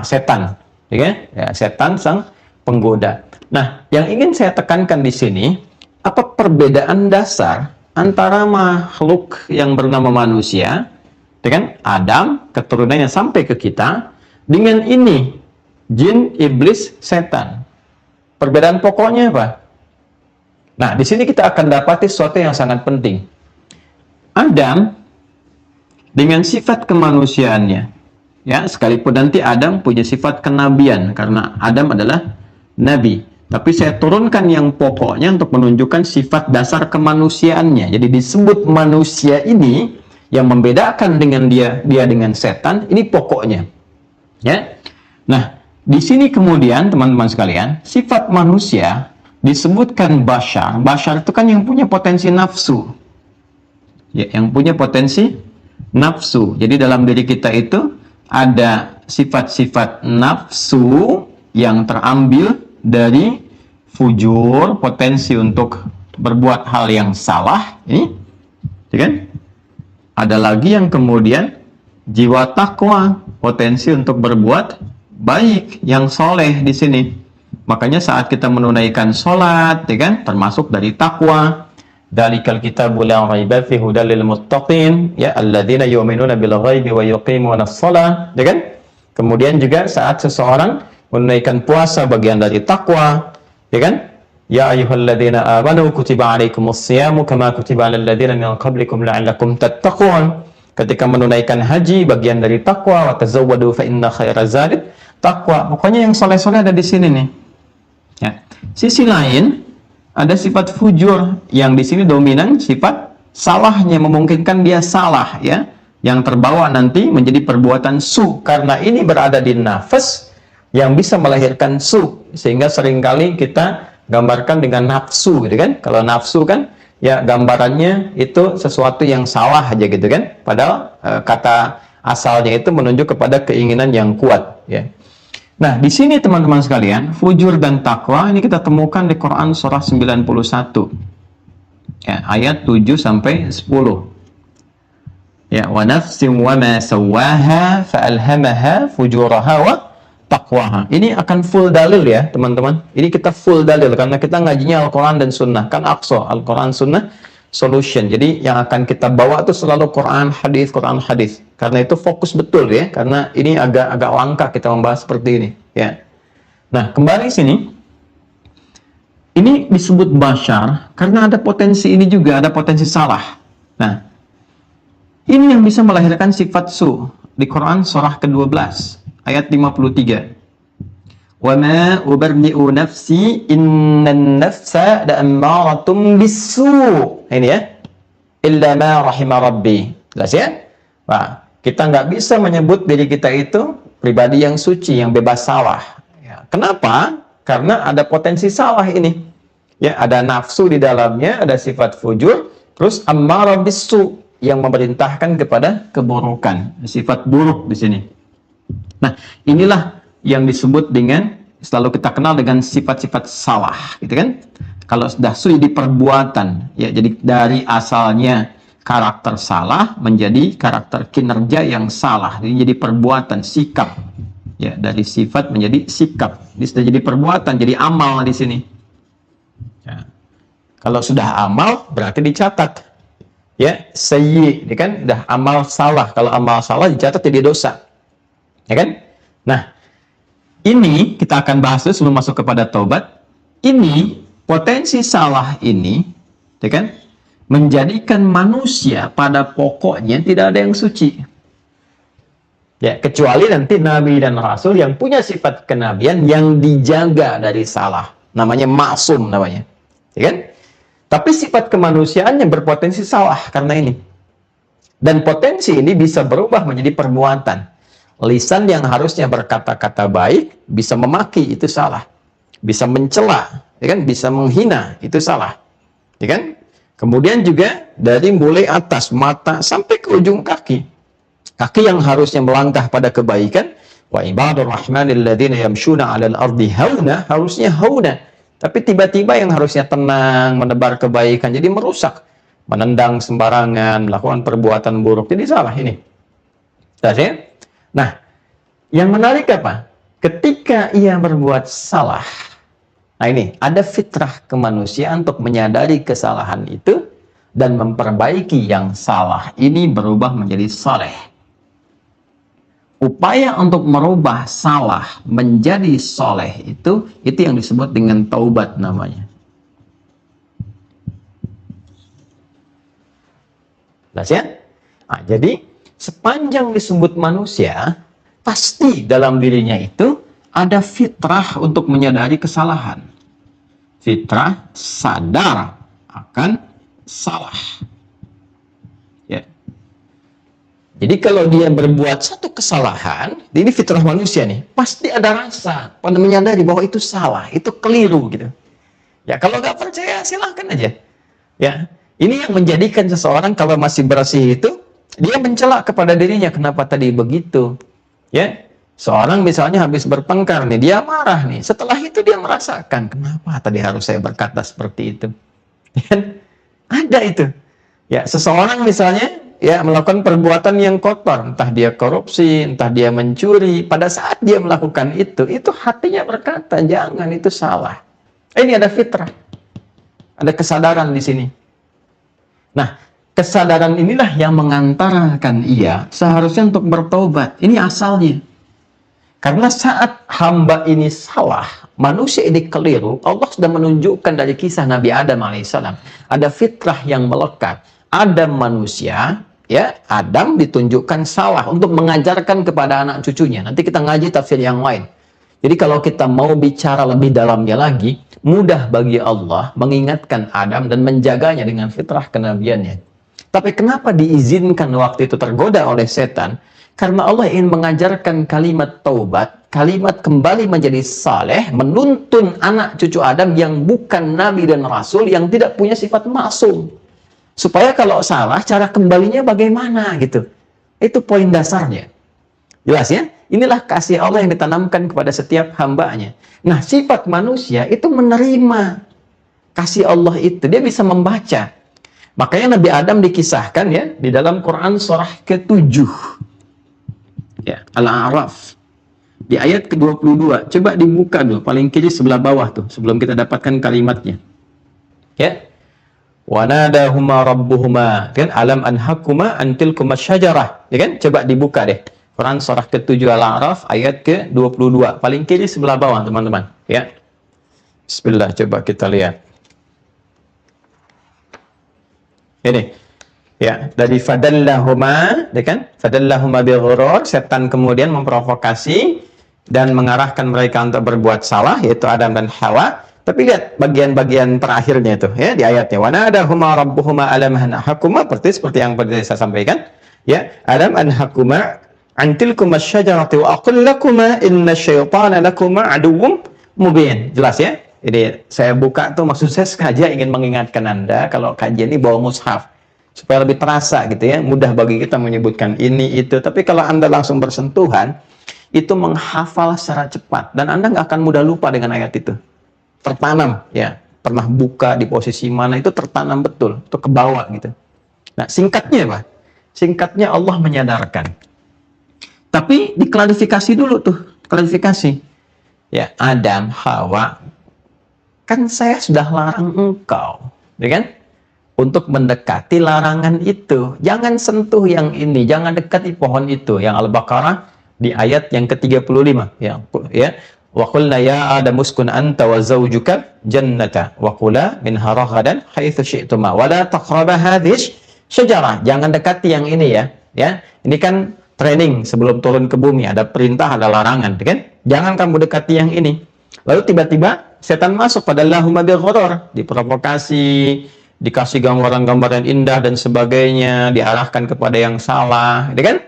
Setan, ya, setan sang penggoda. Nah, yang ingin saya tekankan di sini, apa perbedaan dasar antara makhluk yang bernama manusia, dengan Adam, keturunannya sampai ke kita, dengan ini, jin, iblis, setan. Perbedaan pokoknya apa? Nah, di sini kita akan dapati sesuatu yang sangat penting. Adam dengan sifat kemanusiaannya, ya, sekalipun nanti Adam punya sifat kenabian karena Adam adalah nabi, tapi saya turunkan yang pokoknya untuk menunjukkan sifat dasar kemanusiaannya. Jadi disebut manusia ini yang membedakan dengan dia dengan setan, ini pokoknya, ya. Nah, di sini kemudian teman-teman sekalian, sifat manusia disebutkan bashar. Bashar itu kan yang punya potensi nafsu, ya, yang punya potensi nafsu. Jadi dalam diri kita itu ada sifat-sifat nafsu yang terambil dari fujur, potensi untuk berbuat hal yang salah, ini, ya kan? Ada lagi yang kemudian jiwa takwa, potensi untuk berbuat baik, yang soleh di sini. Makanya saat kita menunaikan sholat, ya kan, termasuk dari takwa. Dalikal kitabu la raiba fihi hudal lil muttaqin, ya, alladzina yu'minuna bil ghaibi wa yuqimuna shalah, ya kan? Kemudian juga saat seseorang menunaikan puasa, bagian dari takwa, ya kan? Ya ayyuhalladzina amanu kutiba alaikumus siyamu kama kutiba alal ladzina min qablikum la'allakum tattaqun. Ketika menunaikan haji, bagian dari takwa, wa tazawwadu fa inna khairaz zadi taqwa. Pokoknya yang soleh-soleh ada di sini nih. Ya. Sisi lain ada sifat fujur yang di sini dominan sifat salahnya, memungkinkan dia salah, ya, yang terbawa nanti menjadi perbuatan su, karena ini berada di nafas yang bisa melahirkan su, sehingga seringkali kita gambarkan dengan nafsu, gitu kan. Kalau nafsu kan, ya, gambarannya itu sesuatu yang salah aja, gitu kan. Padahal kata asalnya itu menunjuk kepada keinginan yang kuat, ya. Nah, di sini teman-teman sekalian, fujur dan takwa ini kita temukan di Quran surah 91. Ya, ayat 7 sampai 10. Ya, wa nafsin wa ma sawwaha fa alhamaha fujuraha wa taqwaha. Ini akan full dalil, ya, teman-teman. Ini kita full dalil karena kita ngajinya Al-Quran dan Sunnah. Kan aqsa, Al-Quran Sunnah solution. Jadi yang akan kita bawa itu selalu Quran hadis, Quran hadis. Karena itu fokus betul ya, karena ini agak langka kita membahas seperti ini ya. Nah, kembali sini. Ini disebut bashar karena ada potensi ini juga, ada potensi salah. Nah, ini yang bisa melahirkan sifat su di Quran surah ke-12 ayat 53. Wa ma ubarri'u nafsi innan nafsa la'ammaratun bisu. Ini ya. Illa ma rahima rabbi. Jelas ya? Nah, kita nggak bisa menyebut diri kita itu pribadi yang suci, yang bebas salah. Ya. Kenapa? Karena ada potensi salah ini. Ya, ada nafsu di dalamnya, ada sifat fujur, terus ammarah bisu yang memerintahkan kepada keburukan, sifat buruk di sini. Nah, inilah yang disebut dengan, selalu kita kenal dengan sifat-sifat salah, gitu kan? Kalau sudah su di perbuatan, ya, jadi dari asalnya karakter salah menjadi karakter kinerja yang salah, jadi perbuatan, sikap, ya, dari sifat menjadi sikap, ini sudah jadi perbuatan, jadi amal di sini. Ya. Kalau sudah amal berarti dicatat, ya, sayyi, ini kan udah amal salah. Kalau amal salah dicatat jadi dosa, ya kan? Nah, ini kita akan bahas dulu sebelum masuk kepada taubat. Ini potensi salah ini, ya kan, menjadikan manusia pada pokoknya tidak ada yang suci. Ya, kecuali nanti nabi dan rasul yang punya sifat kenabian yang dijaga dari salah. Namanya maksum namanya. Ya kan? Tapi sifat kemanusiaan yang berpotensi salah karena ini. Dan potensi ini bisa berubah menjadi perbuatan. Lisan yang harusnya berkata-kata baik bisa memaki, itu salah. Bisa mencela, ya kan? Bisa menghina, itu salah. Ya kan? Kemudian juga dari mulai atas mata sampai ke ujung kaki. Kaki yang harusnya melangkah pada kebaikan, wa ibadur rahmanil ladzina yamshuna 'alal ardi hauna, harusnya hauna. Tapi tiba-tiba yang harusnya tenang, menebar kebaikan, jadi merusak. Menendang sembarangan, melakukan perbuatan buruk, jadi salah ini. Ya? Nah, yang menarik apa? Ketika ia berbuat salah, nah ini, ada fitrah kemanusiaan untuk menyadari kesalahan itu, dan memperbaiki yang salah ini berubah menjadi saleh. Upaya untuk merubah salah menjadi soleh itu yang disebut dengan taubat namanya. Jelas ya? Nah, jadi sepanjang disebut manusia, pasti dalam dirinya itu ada fitrah untuk menyadari kesalahan. Fitrah sadar akan salah. Ya. Jadi kalau dia berbuat satu kesalahan, ini fitrah manusia nih, pasti ada rasa pada menyadari bahwa itu salah, itu keliru gitu. Ya, kalau nggak percaya silahkan aja. Ya, ini yang menjadikan seseorang kalau masih bersih itu, dia mencela kepada dirinya, kenapa tadi begitu? Ya, seorang misalnya habis bertengkar nih, dia marah nih. Setelah itu dia merasakan, kenapa tadi harus saya berkata seperti itu? Ya, ada itu. Ya, seseorang misalnya ya melakukan perbuatan yang kotor, entah dia korupsi, entah dia mencuri. Pada saat dia melakukan itu hatinya berkata, jangan, itu salah. Ini ada fitrah, ada kesadaran di sini. Nah, kesadaran inilah yang mengantarkan ia seharusnya untuk bertobat. Ini asalnya. Karena saat hamba ini salah, manusia ini keliru, Allah sudah menunjukkan dari kisah Nabi Adam alaihissalam. Ada fitrah yang melekat. Adam manusia, ya, Adam ditunjukkan salah untuk mengajarkan kepada anak cucunya. Nanti kita ngaji tafsir yang lain. Jadi kalau kita mau bicara lebih dalamnya lagi, mudah bagi Allah mengingatkan Adam dan menjaganya dengan fitrah kenabiannya. Tapi kenapa diizinkan waktu itu tergoda oleh setan? Karena Allah ingin mengajarkan kalimat taubat, kalimat kembali menjadi saleh, menuntun anak cucu Adam yang bukan nabi dan rasul, yang tidak punya sifat maksum. Supaya kalau salah, cara kembalinya bagaimana gitu. Itu poin dasarnya. Jelas ya? Inilah kasih Allah yang ditanamkan kepada setiap hambanya. Nah, sifat manusia itu menerima kasih Allah itu. Dia bisa membaca. Makanya Nabi Adam dikisahkan ya di dalam Quran surah ke-7. Ya, Al-A'raf. Di ayat ke-22. Coba dibuka dulu, paling kiri sebelah bawah tuh, sebelum kita dapatkan kalimatnya. Ya. Wa nadahuma rabbuhuma, kan? Alam anhakuma antilkuma syajarah, ya kan? Coba dibuka deh. Quran surah ke-7 Al-A'raf ayat ke-22. Paling kiri sebelah bawah, teman-teman, ya. Bismillah, coba kita lihat. Ini, ya, dari fadallahuma, ya kan? Fadallahuma bighurur, setan kemudian memprovokasi dan mengarahkan mereka untuk berbuat salah, yaitu Adam dan Hawa. Tapi lihat bagian-bagian terakhirnya itu, ya, di ayatnya. Wa nadahuma rabbuhuma alam anhakuma, seperti yang tadi saya sampaikan, ya. Alam anhakuma antilkuma syajarati wa aqul lakuma inna syaitana lakuma aduwwum mubin. Jelas ya? Jadi saya buka tuh maksud saya sengaja ingin mengingatkan Anda kalau kajian ini bawa mushaf supaya lebih terasa gitu ya, mudah bagi kita menyebutkan ini itu. Tapi kalau Anda langsung bersentuhan, itu menghafal secara cepat dan Anda nggak akan mudah lupa dengan ayat itu. Tertanam ya, pernah buka di posisi mana itu tertanam betul, itu ke bawah gitu. Nah, singkatnya apa? Singkatnya Allah menyadarkan. Tapi diklarifikasi dulu tuh, klarifikasi. Ya, Adam, Hawa, kan saya sudah larang engkau, ya kan? Untuk mendekati larangan itu. Jangan sentuh yang ini, jangan dekati pohon itu. Yang Al-Baqarah di ayat yang ke-35. Ya. Wa qulna ya Adam uskun anta wa zawjuka jannata wa kula minha ragadan haitsu syi'tuma wa la taqraba hadhihi syajarah. Jangan dekati yang ini ya. Ya. Ini kan training sebelum turun ke bumi, ada perintah, ada larangan, kan? Jangan kamu dekati yang ini. Lalu tiba-tiba setan masuk pada lahuma bighurur, diprovokasi, dikasih gambaran-gambaran indah dan sebagainya, diarahkan kepada yang salah, kan?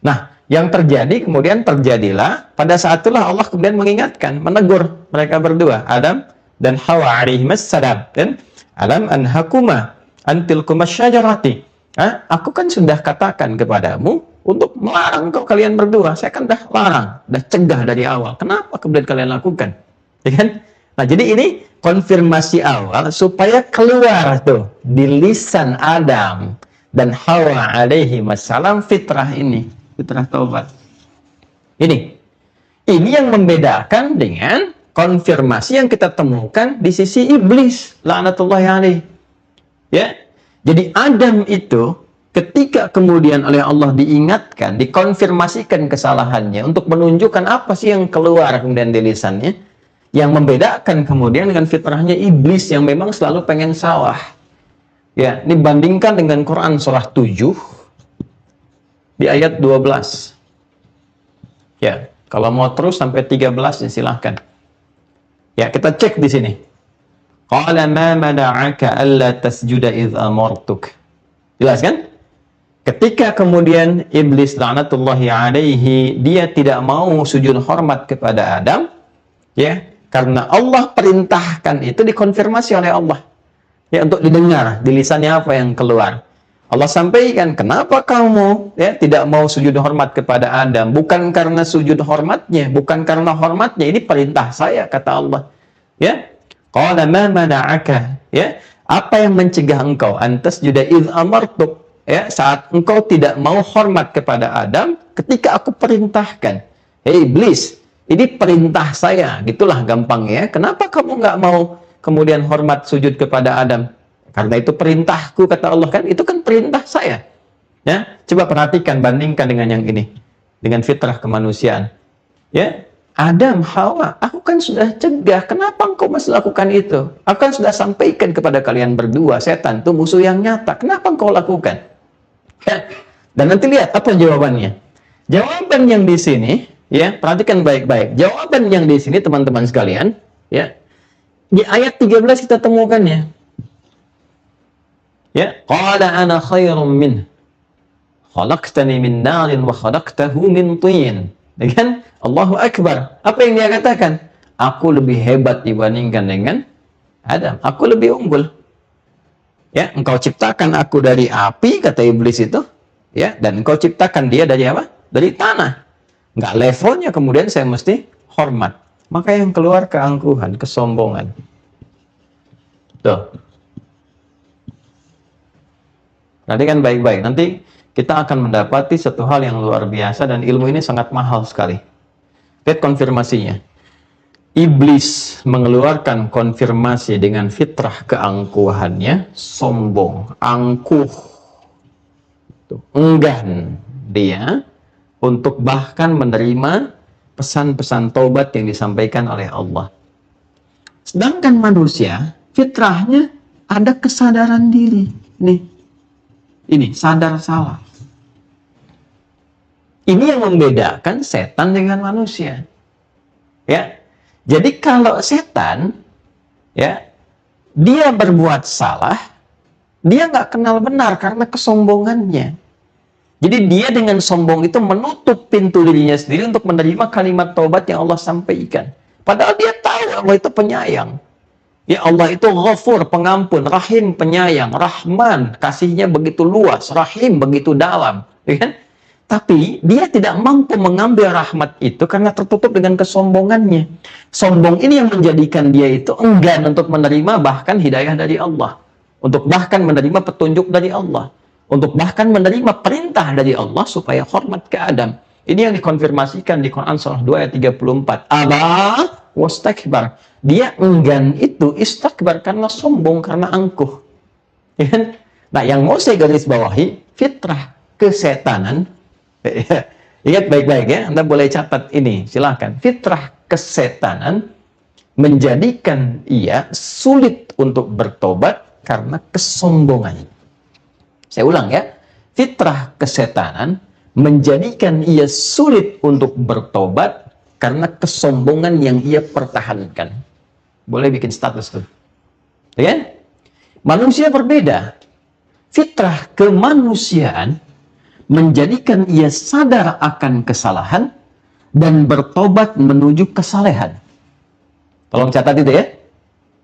Nah, yang terjadi kemudian terjadilah pada saat itulah Allah kemudian mengingatkan, menegur mereka berdua, Adam dan Hawa alaihimus salam, dan alam anhakuma antilkuma syajarati. Aku kan sudah katakan kepadamu untuk melarang kau kalian berdua. Saya kan dah larang, dah cegah dari awal. Kenapa kemudian kalian lakukan? Ya kan? Nah, jadi ini konfirmasi awal supaya keluar tuh di lisan Adam dan Hawa alaihi wassalam fitrah ini, fitrah taubat. Ini yang membedakan dengan konfirmasi yang kita temukan di sisi iblis, laknatullahi alaihi. Ya. Jadi Adam itu ketika kemudian oleh Allah diingatkan, dikonfirmasikan kesalahannya untuk menunjukkan apa sih yang keluar kemudian di lisannya, yang membedakan kemudian dengan fitrahnya iblis yang memang selalu pengen salah. Ya, ini bandingkan dengan Quran surah 7 di ayat 12. Ya, kalau mau terus sampai 13 ya silahkan. Ya, kita cek di sini. Qala ma mana'aka alla tasjuda idh amartuk. Jelas kan? Ketika kemudian iblis laknatullahi alaihi, dia tidak mau sujud hormat kepada Adam, ya, karena Allah perintahkan, itu dikonfirmasi oleh Allah. Ya, untuk didengar di lisannya apa yang keluar. Allah sampaikan, kenapa kamu ya tidak mau sujud hormat kepada Adam? Bukan karena sujud hormatnya, bukan karena hormatnya, ini perintah saya, kata Allah. Ya. Qala ma mana'aka, ya, apa yang mencegah engkau antas juda idh amartuk, ya, saat engkau tidak mau hormat kepada Adam ketika aku perintahkan. Hei iblis, ini perintah saya, gitulah gampangnya. Kenapa kamu nggak mau kemudian hormat sujud kepada Adam? Karena itu perintahku, kata Allah, kan itu kan perintah saya. Ya, coba perhatikan, bandingkan dengan yang ini, dengan fitrah kemanusiaan. Ya, Adam, Hawa, aku kan sudah cegah, kenapa engkau masih lakukan itu? Aku kan sudah sampaikan kepada kalian berdua, setan itu musuh yang nyata, kenapa engkau lakukan? Ya. Dan nanti lihat apa jawabannya. Jawaban yang di sini, ya, perhatikan baik-baik. Jawaban yang di sini, teman-teman sekalian, ya, di ayat 13 kita temukan ya. Ya, qala ana khairum min, khalaqtani min narin wa khalaqtahu min tin. Ya kan? Allahu Akbar. Apa yang dia katakan? Aku lebih hebat dibandingkan dengan Adam. Aku lebih unggul. Ya, engkau ciptakan aku dari api, kata iblis itu. Ya, dan engkau ciptakan dia dari apa? Dari tanah. Enggak levelnya kemudian saya mesti hormat. Maka yang keluar keangkuhan, kesombongan. Tuh. Perhatikan baik-baik. Nanti kita akan mendapati satu hal yang luar biasa dan ilmu ini sangat mahal sekali. Lihat konfirmasinya. iblis mengeluarkan konfirmasi dengan fitrah keangkuhannya, sombong, angkuh, enggan dia untuk bahkan menerima pesan-pesan taubat yang disampaikan oleh Allah. Sedangkan manusia, fitrahnya ada kesadaran diri. Ini sadar salah. Ini yang membedakan setan dengan manusia. Ya. Jadi kalau setan, ya, dia berbuat salah, dia nggak kenal benar karena kesombongannya. Jadi dia dengan sombong itu menutup pintu dirinya sendiri untuk menerima kalimat taubat yang Allah sampaikan. Padahal dia tahu Allah itu penyayang. Ya, Allah itu Ghafur, pengampun, Rahim, penyayang, Rahman, kasihnya begitu luas, Rahim begitu dalam, ya kan? Tapi dia tidak mampu mengambil rahmat itu karena tertutup dengan kesombongannya. Sombong ini yang menjadikan dia itu enggan untuk menerima bahkan hidayah dari Allah. Untuk bahkan menerima petunjuk dari Allah. Untuk bahkan menerima perintah dari Allah supaya hormat ke Adam. Ini yang dikonfirmasikan di Quran surah 2 ayat 34. Aba wastakbar. Dia enggan itu istakbar karena sombong, karena angkuh. Ya? Nah, yang mau saya garis bawahi, fitrah kesetanan. Ingat baik-baik ya, Anda boleh catat ini, silahkan. Fitrah kesetanan menjadikan ia sulit untuk bertobat karena kesombongan. Saya ulang ya, fitrah kesetanan menjadikan ia sulit untuk bertobat karena kesombongan yang ia pertahankan. Boleh bikin status tuh. Ya? Manusia berbeda. Fitrah kemanusiaan menjadikan ia sadar akan kesalahan dan bertobat menuju kesalehan. Tolong catat itu ya.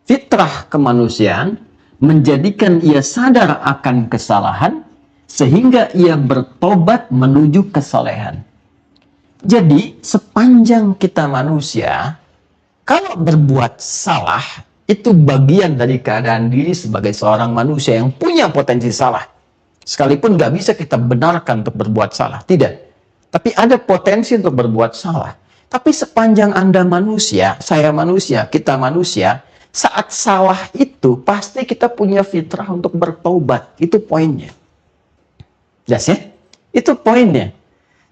Fitrah kemanusiaan menjadikan ia sadar akan kesalahan sehingga ia bertobat menuju kesalehan. Jadi, sepanjang kita manusia, kalau berbuat salah, itu bagian dari keadaan diri sebagai seorang manusia yang punya potensi salah. Sekalipun nggak bisa kita benarkan untuk berbuat salah, tidak. Tapi ada potensi untuk berbuat salah. Tapi sepanjang Anda manusia, saya manusia, kita manusia, saat salah itu pasti kita punya fitrah untuk bertobat. Itu poinnya. Jelas ya? Itu poinnya.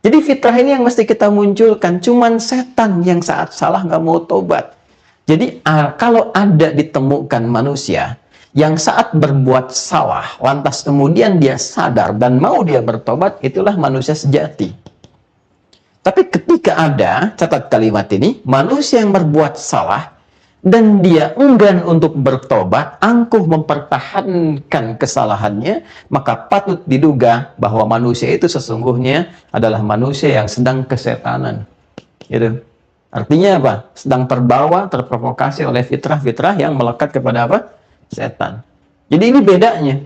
Jadi fitrah ini yang mesti kita munculkan. Cuman setan yang saat salah nggak mau tobat. Jadi kalau ada ditemukan manusia yang saat berbuat salah, lantas kemudian dia sadar dan mau dia bertobat, itulah manusia sejati. Tapi ketika ada, catat kalimat ini, manusia yang berbuat salah, dan dia enggan untuk bertobat, angkuh mempertahankan kesalahannya, maka patut diduga bahwa manusia itu sesungguhnya adalah manusia yang sedang kesetanan. Gitu. Artinya apa? Sedang terbawa, terprovokasi oleh fitrah-fitrah yang melekat kepada apa? Setan. Jadi ini bedanya.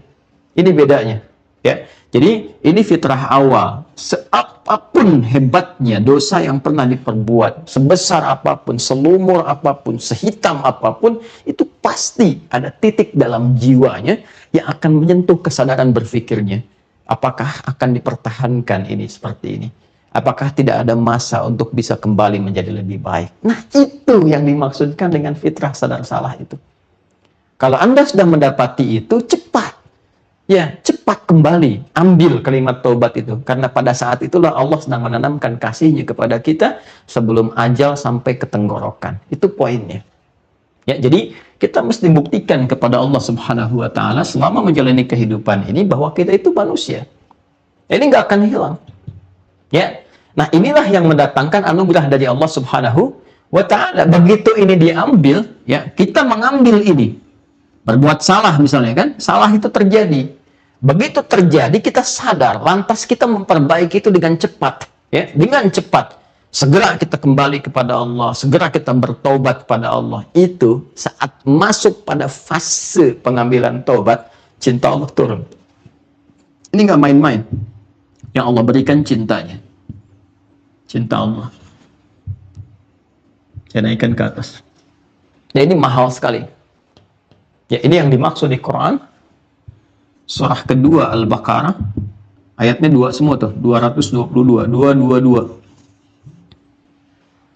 Ini bedanya. Ya. Jadi ini fitrah awal. Seapapun hebatnya dosa yang pernah diperbuat, sebesar apapun, selumur apapun, sehitam apapun, itu pasti ada titik dalam jiwanya yang akan menyentuh kesadaran berpikirnya. Apakah akan dipertahankan ini seperti ini? Apakah tidak ada masa untuk bisa kembali menjadi lebih baik? Nah, itu yang dimaksudkan dengan fitrah sadar salah itu. Kalau Anda sudah mendapati itu, cepat. Ya, cepat kembali. Ambil kalimat taubat itu. Karena pada saat itulah Allah sedang menanamkan kasihnya kepada kita sebelum ajal sampai ke tenggorokan. Itu poinnya. Ya, jadi kita mesti buktikan kepada Allah Subhanahu wa Ta'ala selama menjalani kehidupan ini bahwa kita itu manusia. Ini nggak akan hilang. Ya. Nah, inilah yang mendatangkan anugerah dari Allah Subhanahu wa Ta'ala. Begitu ini diambil, ya, kita mengambil ini. Berbuat salah misalnya kan, salah itu terjadi. Begitu terjadi kita sadar, lantas kita memperbaiki itu dengan cepat, ya, dengan cepat. Segera kita kembali kepada Allah, segera kita bertobat kepada Allah. Itu saat masuk pada fase pengambilan taubat, cinta Allah turun. Ini nggak main-main. Yang Allah berikan cintanya. Cinta Allah. Saya naikkan ke atas. Ya, ini mahal sekali. Ya, ini yang dimaksud di Quran. Surah kedua Al-Baqarah. Ayatnya 2 semua tuh. 222. 222.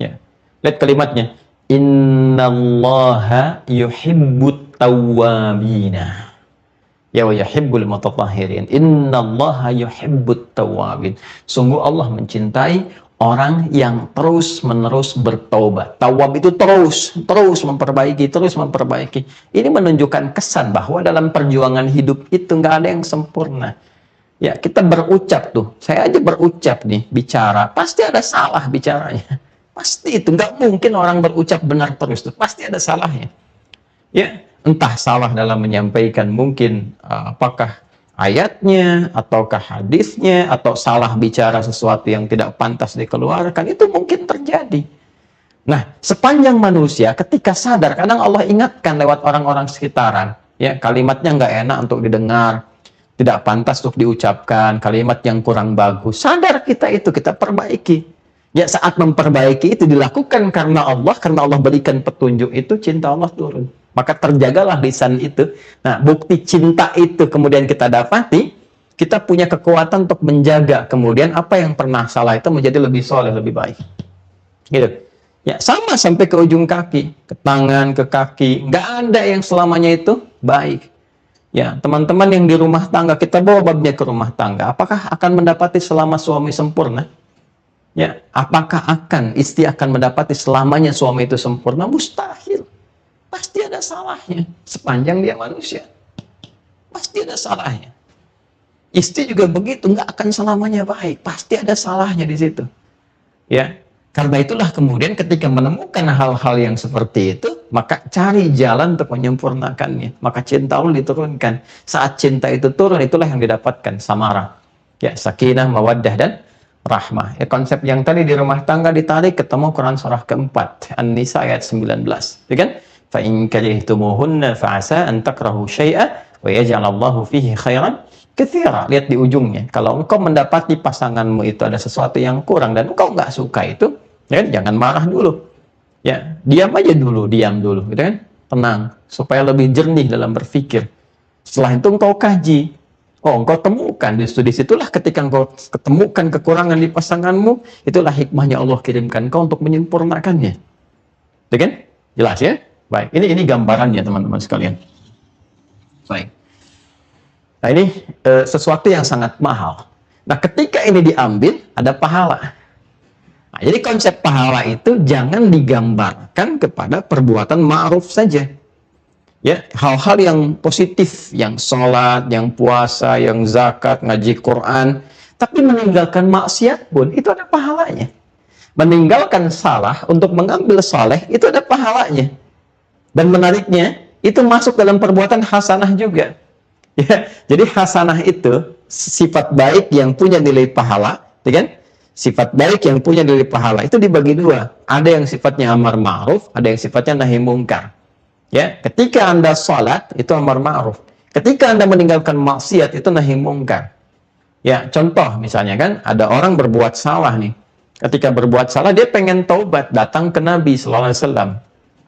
Ya. Lihat kalimatnya. Innallaha yuhibbut tawwabina. Ya wa yuhibbul mutatahhirin. Innallaha yuhibbut tawwabin. Sungguh Allah mencintai orang yang terus-menerus bertaubat. Tawwab itu terus memperbaiki. Ini menunjukkan kesan bahwa dalam perjuangan hidup itu nggak ada yang sempurna. Ya, kita berucap tuh. Saya aja berucap nih, bicara. Pasti ada salah bicaranya. Pasti itu. Nggak mungkin orang berucap benar terus tuh. Pasti ada salahnya. Ya, entah salah dalam menyampaikan mungkin apakah ayatnya, ataukah hadisnya, atau salah bicara sesuatu yang tidak pantas dikeluarkan. Itu mungkin terjadi. Nah, sepanjang manusia ketika sadar, kadang Allah ingatkan lewat orang-orang sekitaran. Ya, kalimatnya nggak enak untuk didengar. Tidak pantas untuk diucapkan, kalimat yang kurang bagus. Sadar kita itu, kita perbaiki. Ya, saat memperbaiki itu dilakukan karena Allah berikan petunjuk itu, cinta Allah turun. Maka terjagalah lisan itu. Nah, bukti cinta itu kemudian kita dapati, kita punya kekuatan untuk menjaga kemudian apa yang pernah salah itu menjadi lebih soleh, lebih baik. Gitu. Ya, sama sampai ke ujung kaki, ke tangan, ke kaki. Nggak ada yang selamanya itu baik. Ya, teman-teman yang di rumah tangga, kita bawa babnya ke rumah tangga. Apakah akan mendapati selama suami sempurna? Ya, apakah istri akan mendapati selamanya suami itu sempurna? Mustahil. Pasti ada salahnya. Sepanjang dia manusia, pasti ada salahnya. Istri juga begitu, nggak akan selamanya baik. Pasti ada salahnya di situ. Ya, karena itulah kemudian ketika menemukan hal-hal yang seperti itu, maka cari jalan untuk menyempurnakannya. Maka cinta Allah diturunkan. Saat cinta itu turun, itulah yang didapatkan samarah. Ya, sakinah, mawaddah, dan rahmah. Ya, konsep yang tadi di rumah tangga ditarik ketemu Quran surah keempat, An-Nisa ayat 19. Ya kan? Fa in karihtumuhunna fa'asa an takrahu syai'a wa yaj'alallahu fihi khairan katsira. Lihat di ujungnya. Kalau engkau mendapati pasanganmu itu ada sesuatu yang kurang dan engkau nggak suka itu, ya, jangan marah dulu. Ya, diam dulu, gitu kan? Tenang, supaya lebih jernih dalam berpikir. Setelah itu engkau kaji. Oh, engkau temukan. Disitulah ketika engkau ketemukan kekurangan di pasanganmu, itulah hikmahnya Allah kirimkan engkau untuk menyempurnakannya. Ya kan? Jelas ya? Baik, ini gambarannya teman-teman sekalian. Baik. Nah, ini sesuatu yang sangat mahal. Nah, ketika ini diambil, ada pahala. Nah, jadi konsep pahala itu jangan digambarkan kepada perbuatan ma'ruf saja. Ya, hal-hal yang positif, yang sholat, yang puasa, yang zakat, ngaji Quran, tapi meninggalkan maksiat pun itu ada pahalanya. Meninggalkan salah untuk mengambil saleh itu ada pahalanya. Dan menariknya, itu masuk dalam perbuatan hasanah juga. Ya, jadi hasanah itu sifat baik yang punya nilai pahala, ya kan? Sifat baik yang punya nilai pahala itu dibagi dua. Ada yang sifatnya amar ma'ruf, ada yang sifatnya nahi mungkar. Ya, ketika Anda salat itu amar ma'ruf. Ketika Anda meninggalkan maksiat itu nahi mungkar. Ya, contoh misalnya kan ada orang berbuat salah nih. Ketika berbuat salah dia pengen taubat, datang ke Nabi sallallahu alaihi wasallam.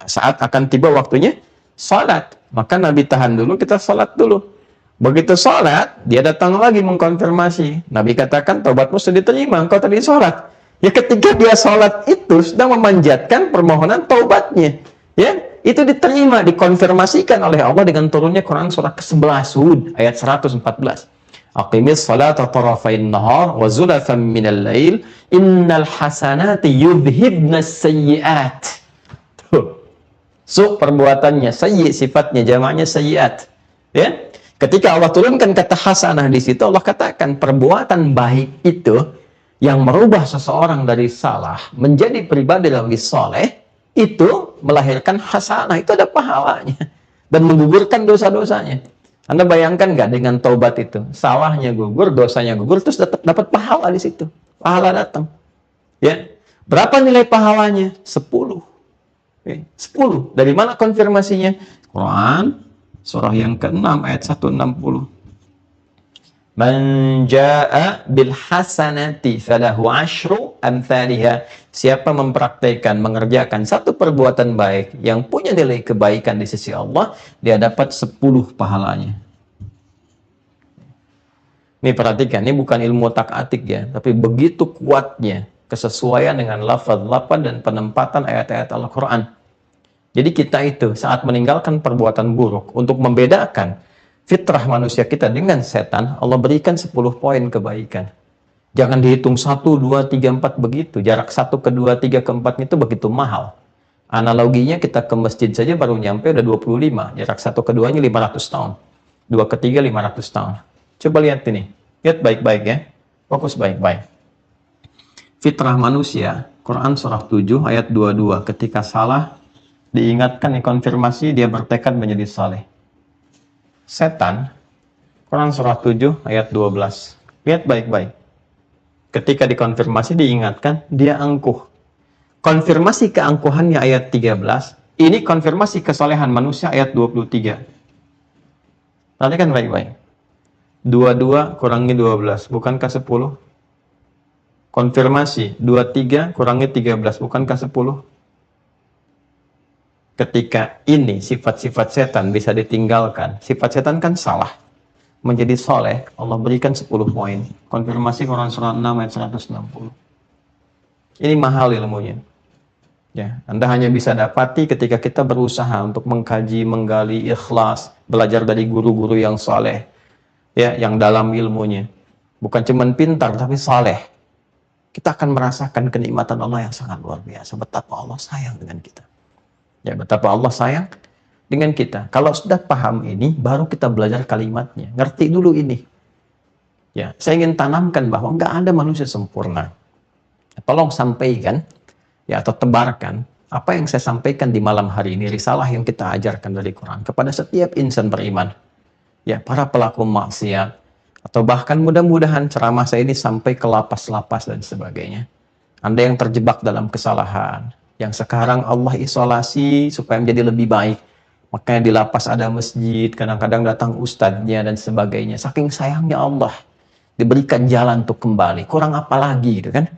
Saat akan tiba waktunya salat, maka Nabi tahan dulu, kita salat dulu. Begitu salat, dia datang lagi mengkonfirmasi. Nabi katakan, taubatmu sudah diterima, engkau tadi salat. Ya, ketika dia salat itu sedang memanjatkan permohonan taubatnya. Ya, itu diterima, dikonfirmasikan oleh Allah dengan turunnya Quran surah ke-11 Hud ayat 114. Aqimis salata tarafain nahar wa zulafan minal lail innal hasanati yudhibnas sayyiat. Tuh. So, perbuatannya sayyi, sifatnya jamaknya sayyiat. Ya. Ketika Allah turunkan kata hasanah di situ, Allah katakan perbuatan baik itu yang merubah seseorang dari salah menjadi pribadi lebih soleh, itu melahirkan hasanah, itu ada pahalanya dan menggugurkan dosa-dosanya. Anda bayangkan nggak dengan taubat itu, salahnya gugur, dosanya gugur, terus dapat pahala di situ, pahala datang. Ya, berapa nilai pahalanya? 10. 10. Dari mana konfirmasinya? Quran surah yang ke-6 ayat 160. Man jaa bil hasanati falahu asyru amsalihha. Siapa mempraktikkan, mengerjakan satu perbuatan baik yang punya nilai kebaikan di sisi Allah, dia dapat 10 pahalanya. Ini perhatikan, ini bukan ilmu otak-atik ya, tapi begitu kuatnya kesesuaian dengan lafaz-lafaz dan penempatan ayat-ayat Al-Quran. Jadi kita itu saat meninggalkan perbuatan buruk untuk membedakan fitrah manusia kita dengan setan, Allah berikan 10 poin kebaikan. Jangan dihitung 1, 2, 3, 4 begitu. Jarak 1 ke 2, 3 ke 4 itu begitu mahal. Analoginya kita ke masjid saja baru nyampe udah 25. Jarak 1 ke 2-nya 500 tahun. 2 ke 3 500 tahun. Coba lihat ini. Lihat baik-baik ya. Fokus baik-baik. Fitrah manusia, Quran surah 7 ayat 22. Ketika salah, diingatkan, dikonfirmasi, dia bertekad menjadi saleh. Setan, Quran surah 7 ayat 12. Lihat baik-baik. Ketika dikonfirmasi, diingatkan, dia angkuh. Konfirmasi keangkuhannya ayat 13. Ini konfirmasi kesalehan manusia ayat 23. Perhatikan baik-baik. 22 kurangi 12, bukankah 10? Konfirmasi, 23 kurangi 13, bukankah 10? Ketika ini sifat-sifat setan bisa ditinggalkan, sifat setan kan salah, menjadi soleh, Allah berikan 10 poin. Konfirmasi Quran surah 6 ayat 160. Ini mahal ilmunya. Ya, Anda hanya bisa dapati ketika kita berusaha untuk mengkaji, menggali, ikhlas, belajar dari guru-guru yang soleh, ya, yang dalam ilmunya. Bukan cuma pintar, tapi soleh. Kita akan merasakan kenikmatan Allah yang sangat luar biasa. Betapa Allah sayang dengan kita. Ya, betapa Allah sayang dengan kita. Kalau sudah paham ini, baru kita belajar kalimatnya. Ngerti dulu ini. Ya, saya ingin tanamkan bahwa nggak ada manusia sempurna. Tolong sampaikan, ya, atau tebarkan apa yang saya sampaikan di malam hari ini, risalah yang kita ajarkan dari Quran kepada setiap insan beriman. Ya, para pelaku maksiat, atau bahkan mudah-mudahan ceramah saya ini sampai ke lapas-lapas dan sebagainya. Anda yang terjebak dalam kesalahan, yang sekarang Allah isolasi supaya menjadi lebih baik. Makanya di lapas ada masjid, kadang-kadang datang ustadznya dan sebagainya. Saking sayangnya Allah, diberikan jalan untuk kembali. Kurang apa lagi gitu kan?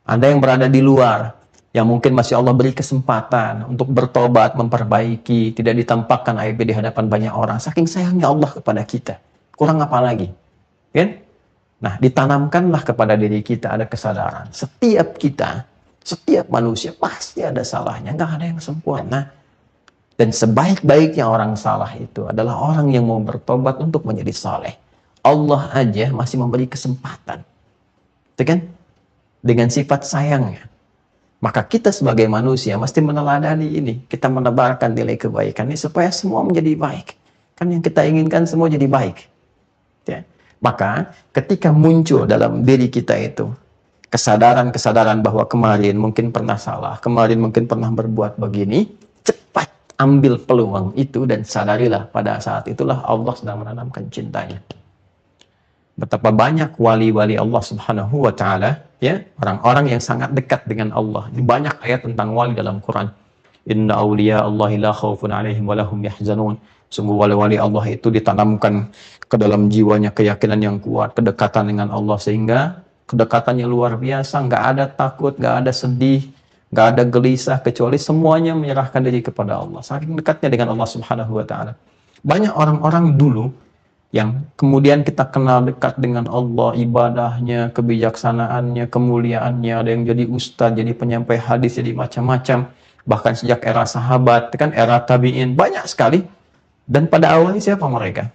Anda yang berada di luar, yang mungkin masih Allah beri kesempatan untuk bertobat, memperbaiki, tidak ditampakkan aib di hadapan banyak orang. Saking sayangnya Allah kepada kita. Kurang apa lagi? Kan? Nah, ditanamkanlah kepada diri kita ada kesadaran. Setiap kita, setiap manusia pasti ada salahnya, nggak ada yang sempurna. Dan sebaik-baiknya orang salah itu adalah orang yang mau bertobat untuk menjadi saleh. Allah aja masih memberi kesempatan. Itu kan? Dengan sifat sayangnya. Maka kita sebagai manusia mesti meneladani ini. Kita menebarkan nilai kebaikan ini supaya semua menjadi baik. Kan yang kita inginkan semua jadi baik. Ya. Maka ketika muncul dalam diri kita itu kesadaran-kesadaran bahwa kemarin mungkin pernah salah, kemarin mungkin pernah berbuat begini, cepat ambil peluang itu dan sadarilah pada saat itulah Allah sedang menanamkan cintanya. Betapa banyak wali-wali Allah Subhanahu wa taala, ya, orang-orang yang sangat dekat dengan Allah. Banyak ayat tentang wali dalam Quran. Inna awliya Allahi la khaufun alaihim wa lahum yahzanun. Sungguh wali-wali Allah itu ditanamkan ke dalam jiwanya keyakinan yang kuat, kedekatan dengan Allah, sehingga kedekatannya luar biasa, nggak ada takut, nggak ada sedih, nggak ada gelisah, kecuali semuanya menyerahkan diri kepada Allah. Saking dekatnya dengan Allah Subhanahu wa taala. Banyak orang-orang dulu yang kemudian kita kenal dekat dengan Allah, ibadahnya, kebijaksanaannya, kemuliaannya, ada yang jadi ustadz, jadi penyampai hadis, jadi macam-macam. Bahkan sejak era sahabat, kan era tabi'in, banyak sekali. Dan pada awalnya siapa mereka?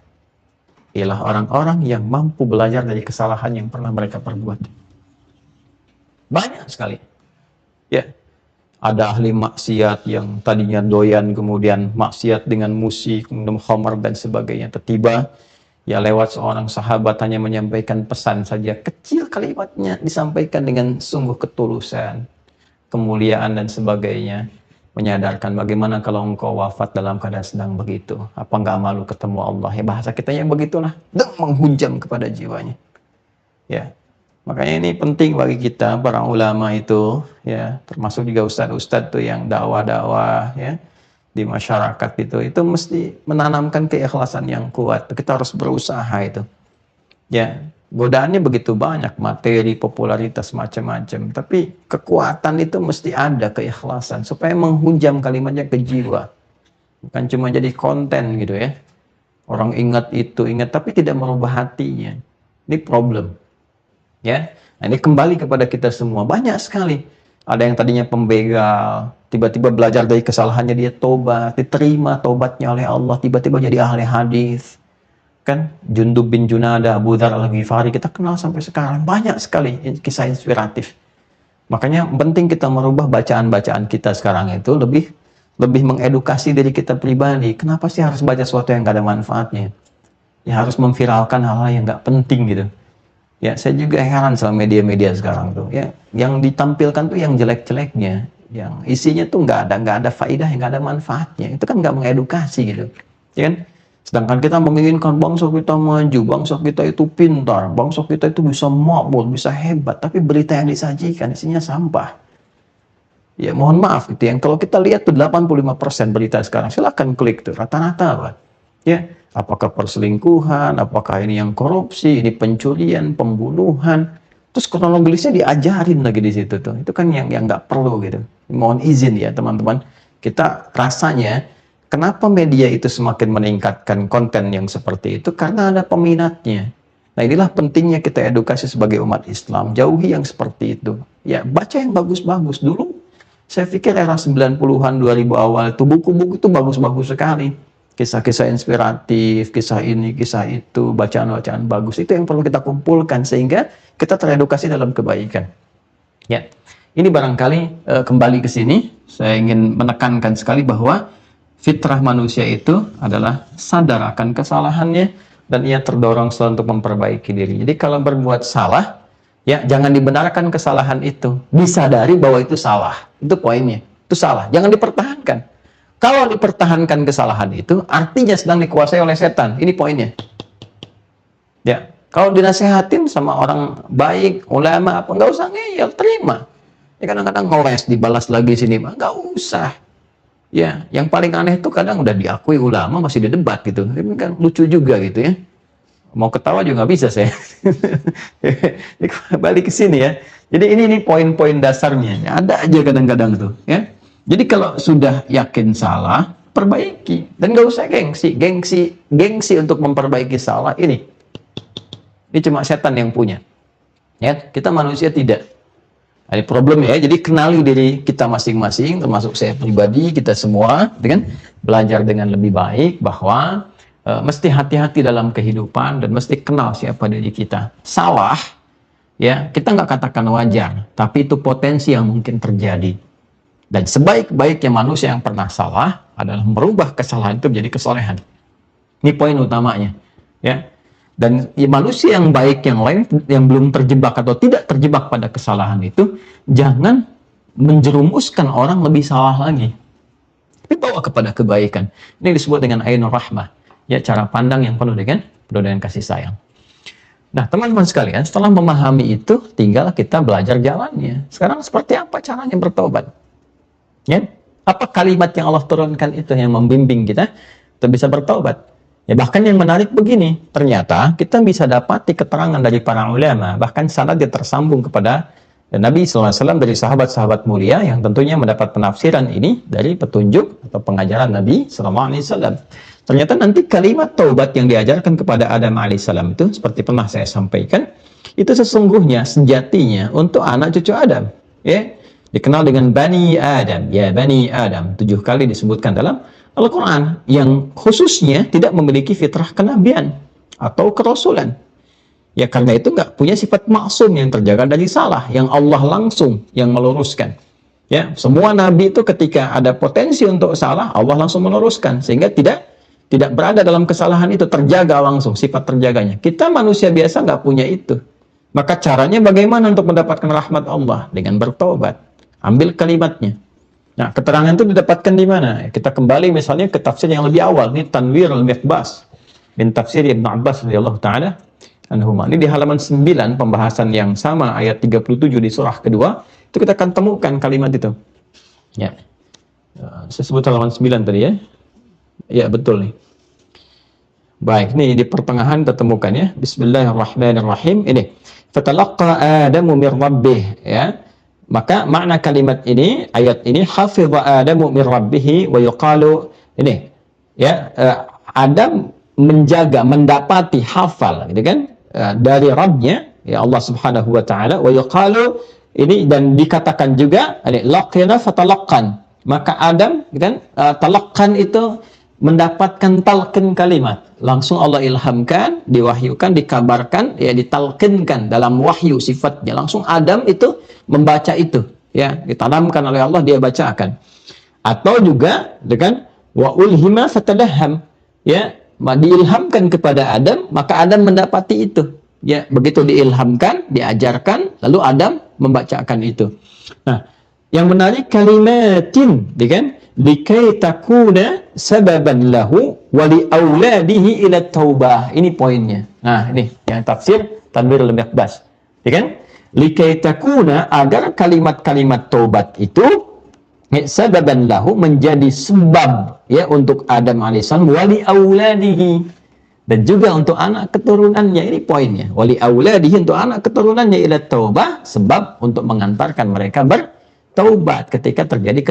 Ialah orang-orang yang mampu belajar dari kesalahan yang pernah mereka perbuat. Banyak sekali. Ya, ada ahli maksiat yang tadinya doyan, kemudian maksiat dengan musik, minum khamar dan sebagainya. Tiba-tiba ya lewat seorang sahabat hanya menyampaikan pesan saja, kecil kalimatnya disampaikan dengan sungguh ketulusan, kemuliaan dan sebagainya. Menyadarkan bagaimana kalau engkau wafat dalam keadaan sedang begitu, apa enggak malu ketemu Allah? Ya, bahasa kita yang begitulah, menghujam kepada jiwanya. Ya, makanya ini penting bagi kita para ulama itu, ya, termasuk juga ustadz-ustadz tuh yang dakwah-dakwah, ya, di masyarakat itu mesti menanamkan keikhlasan yang kuat. Kita harus berusaha itu. Ya, godaannya begitu banyak, materi, popularitas, macam-macam. Tapi kekuatan itu mesti ada, keikhlasan, supaya menghujam kalimatnya ke jiwa. Bukan cuma jadi konten gitu ya. Orang ingat itu, ingat, tapi tidak merubah hatinya. Ini problem. Ya, nah, ini kembali kepada kita semua. Banyak sekali. Ada yang tadinya pembegal, tiba-tiba belajar dari kesalahannya, dia tobat, diterima tobatnya oleh Allah, tiba-tiba jadi ahli hadis. Kan Jundub bin Junada, Abu Dzar Al-Ghifari, kita kenal sampai sekarang, banyak sekali kisah inspiratif. Makanya penting kita merubah bacaan-bacaan kita sekarang itu lebih mengedukasi diri kita pribadi. Kenapa sih harus baca sesuatu yang gak ada manfaatnya? Ya harus memviralkan hal-hal yang gak penting gitu. Ya, saya juga heran sama media-media sekarang tuh. Ya, yang ditampilkan tuh yang jelek-jeleknya, yang isinya tuh nggak ada faidah, nggak ada manfaatnya. Itu kan nggak mengedukasi gitu, ya kan? Sedangkan kita menginginkan bangsa kita maju, bangsa kita itu pintar, bangsa kita itu bisa makmur, bisa hebat, tapi berita yang disajikan isinya sampah. Ya mohon maaf gitu, yang kalau kita lihat tuh 85% berita sekarang, silakan klik tuh, rata-rata apa? Ya, apakah perselingkuhan, apakah ini yang korupsi, ini pencurian, pembunuhan, terus kronologisnya diajarin lagi di situ tuh. Itu kan yang nggak perlu gitu. Mohon izin ya teman-teman, kita rasanya kenapa media itu semakin meningkatkan konten yang seperti itu? Karena ada peminatnya. Nah inilah pentingnya kita edukasi sebagai umat Islam, jauhi yang seperti itu. Ya baca yang bagus-bagus dulu. Saya pikir era 90-an, 2000 awal itu buku-buku itu bagus-bagus sekali. Kisah-kisah inspiratif, kisah ini, kisah itu, bacaan-bacaan bagus. Itu yang perlu kita kumpulkan sehingga kita teredukasi dalam kebaikan. Ya, ini barangkali kembali ke sini, saya ingin menekankan sekali bahwa fitrah manusia itu adalah sadar akan kesalahannya dan ia terdorong selalu untuk memperbaiki diri. Jadi kalau berbuat salah, ya jangan dibenarkan kesalahan itu. Disadari bahwa itu salah. Itu poinnya. Itu salah. Jangan dipertahankan. Kalau dipertahankan kesalahan itu, artinya sedang dikuasai oleh setan. Ini poinnya. Ya, kalau dinasehatin sama orang baik, ulama apa, nggak usah ngeyel, terima. Ya kadang-kadang ngoles, dibalas lagi sini, nggak usah. Ya, yang paling aneh itu kadang udah diakui ulama masih didebat gitu. Ini kan lucu juga gitu ya. Mau ketawa juga nggak bisa saya. Balik ke sini ya. Jadi ini poin-poin dasarnya. Ada aja kadang-kadang tuh ya. Jadi kalau sudah yakin salah, perbaiki. Dan nggak usah gengsi untuk memperbaiki salah ini. Ini cuma setan yang punya. Ya, kita manusia tidak. Ada problem ya. Jadi kenali diri kita masing-masing, termasuk saya pribadi, kita semua, dengan belajar dengan lebih baik bahwa mesti hati-hati dalam kehidupan dan mesti kenal siapa diri kita. Salah, ya kita nggak katakan wajar, tapi itu potensi yang mungkin terjadi. Dan sebaik-baiknya manusia yang pernah salah adalah merubah kesalahan itu menjadi kesolehan. Ini poin utamanya, ya. Dan ya, manusia yang baik yang lain yang belum terjebak atau tidak terjebak pada kesalahan itu, jangan menjerumuskan orang lebih salah lagi. Tapi bawa kepada kebaikan. Ini disebut dengan ainur rahmah. Ya, cara pandang yang penuh dengan kasih sayang. Nah, teman-teman sekalian, setelah memahami itu, tinggal kita belajar jalannya. Sekarang seperti apa caranya bertobat? Ya, apa kalimat yang Allah turunkan itu yang membimbing kita untuk bisa bertobat? Ya, bahkan yang menarik begini, ternyata kita bisa dapati keterangan dari para ulama, bahkan sanadnya tersambung kepada Nabi SAW dari sahabat-sahabat mulia yang tentunya mendapat penafsiran ini dari petunjuk atau pengajaran Nabi SAW. Ternyata nanti kalimat taubat yang diajarkan kepada Adam AS itu, seperti pernah saya sampaikan, itu sesungguhnya sejatinya untuk anak cucu Adam. Ya, dikenal dengan Bani Adam. Ya, Bani Adam. 7 kali disebutkan dalam Al-Quran. Yang khususnya tidak memiliki fitrah kenabian atau kerasulan. Ya, karena itu nggak punya sifat maksum yang terjaga dari salah. Yang Allah langsung yang meluruskan. Ya, semua nabi itu ketika ada potensi untuk salah, Allah langsung meluruskan. Sehingga tidak berada dalam kesalahan itu, terjaga langsung sifat terjaganya. Kita manusia biasa nggak punya itu. Maka caranya bagaimana untuk mendapatkan rahmat Allah? Dengan bertobat. Ambil kalimatnya. Nah, keterangan itu didapatkan di mana? Kita kembali misalnya ke tafsir yang lebih awal. Ini Tanwir al-Miqbas min tafsir Ibn Abbas radhiyallahu ta'ala anhuma. Ini di halaman 9 pembahasan yang sama ayat 37 di surah kedua. Itu kita akan temukan kalimat itu. Ya. Saya sebut halaman 9 tadi ya. Ya, betul nih. Baik, nih di pertengahan kita temukan ya. Bismillahirrahmanirrahim. Ini. Fatalaqqa Adamu min rabbih, ya. Maka makna kalimat ini, ayat ini, hafidha Adamu min rabbih wa yuqalu, ini ya, Adam menjaga, mendapati, hafal gitu kan, dari Rabbnya, ya Allah Subhanahu wa taala, wa yuqalu, ini dan dikatakan juga ini laqina fatalaqqan. maka Adam kan talaqan itu mendapatkan talqin kalimat. Langsung Allah ilhamkan, diwahyukan, dikabarkan, ya ditalqinkan dalam wahyu sifatnya. Langsung Adam itu membaca itu, ya ditanamkan oleh Allah, dia bacakan. Atau juga dengan wa ulhima fatadahham, ya diilhamkan kepada Adam, maka Adam mendapati itu. Ya, begitu diilhamkan, diajarkan, lalu Adam membacakan itu. Nah, yang menarik kalimatin, kan? Likai takuna sababan lahu wa li auladihi ila taubah. Ini poinnya. Nah, ini yang tafsir Tanwir al-Miqbas. Ya kan? Likai takuna, agar kalimat-kalimat taubat itu sababan lahu, menjadi sebab ya untuk Adam alaihissalam, wa li auladihi, dan juga untuk anak keturunannya. Ini poinnya. Wa li auladihi, untuk anak keturunannya, ila taubah, sebab untuk mengantarkan mereka bertaubat ketika terjadi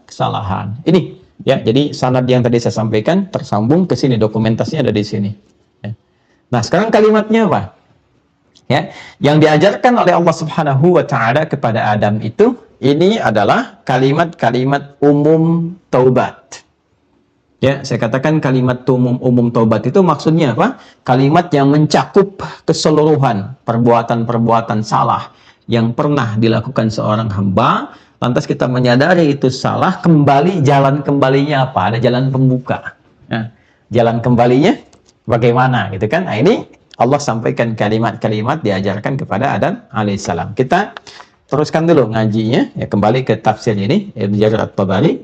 kesalahan. Ini ya, jadi sanad yang tadi saya sampaikan tersambung ke sini, dokumentasinya ada di sini. Ya. Nah, sekarang kalimatnya apa? Ya, yang diajarkan oleh Allah Subhanahu wa taala kepada Adam itu, ini adalah kalimat-kalimat umum taubat. Ya, saya katakan kalimat umum taubat itu maksudnya apa? Kalimat yang mencakup keseluruhan perbuatan-perbuatan salah yang pernah dilakukan seorang hamba. Lantas kita menyadari itu salah, kembali, jalan kembalinya apa? Ada jalan pembuka. Nah, jalan kembalinya bagaimana gitu kan? Nah, ini Allah sampaikan kalimat-kalimat diajarkan kepada Adam alaihissalam. Kita teruskan dulu ngajinya, ya kembali ke tafsir ini, Ibnu Jarir At-Tabari.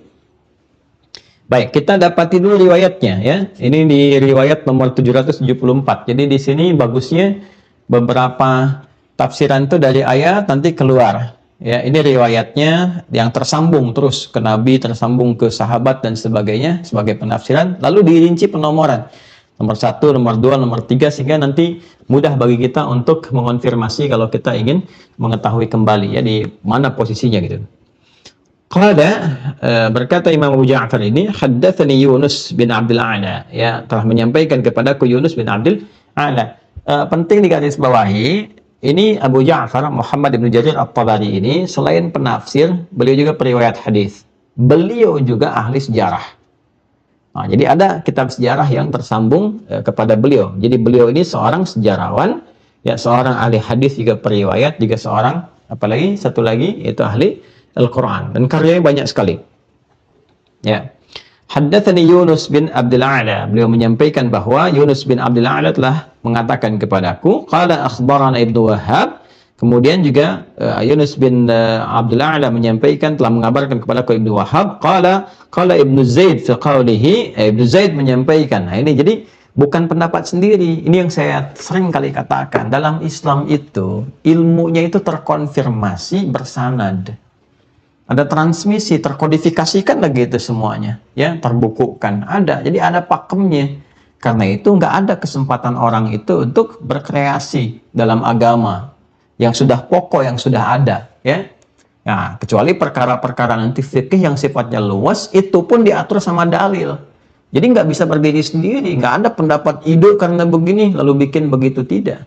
Baik, kita dapati dulu riwayatnya ya. Ini di riwayat nomor 774. Jadi di sini bagusnya beberapa tafsiran itu dari ayat nanti keluar. Ya, ini riwayatnya yang tersambung terus ke Nabi, tersambung ke sahabat dan sebagainya sebagai penafsiran, lalu dirinci penomoran. Nomor 1, nomor 2, nomor 3, sehingga nanti mudah bagi kita untuk mengonfirmasi kalau kita ingin mengetahui kembali ya di mana posisinya gitu. Qala, berkata Imam Abu Ja'far ini, haddatsani Yunus bin Abdul A'la, ya telah menyampaikan kepadaku Yunus bin Abdul A'la. Penting digarisbawahi, ini Abu Ja'far Muhammad bin Jarir At-Tabari ini selain penafsir, beliau juga periwayat hadis. Beliau juga ahli sejarah. Nah, jadi ada kitab sejarah yang tersambung kepada beliau. Jadi beliau ini seorang sejarawan, ya seorang ahli hadis juga periwayat, juga seorang apalagi satu lagi yaitu ahli Al-Quran, dan karyanya banyak sekali. Ya, haddatsani Yunus bin Abdul A'la, beliau menyampaikan bahwa Yunus bin Abdul A'la telah mengatakan kepadaku, qala akhbarana Ibnu Wahhab. Kemudian juga Yunus bin Abdul A'la menyampaikan, telah mengabarkan kepadaku Ibnu Wahhab, qala Ibnu Zaid fi qawlihi, Ibnu Zaid menyampaikan. Nah, ini jadi bukan pendapat sendiri. Ini yang saya sering kali katakan, dalam Islam itu ilmunya itu terkonfirmasi bersanad. Ada transmisi, terkodifikasikan lagi itu semuanya, ya terbukukan, ada. Jadi ada pakemnya. Karena itu nggak ada kesempatan orang itu untuk berkreasi dalam agama yang sudah pokok, yang sudah ada, ya. Nah, kecuali perkara-perkara nanti fikih yang sifatnya luas, itu pun diatur sama dalil. Jadi nggak bisa berdiri sendiri, nggak ada pendapat ide karena begini lalu bikin begitu, tidak.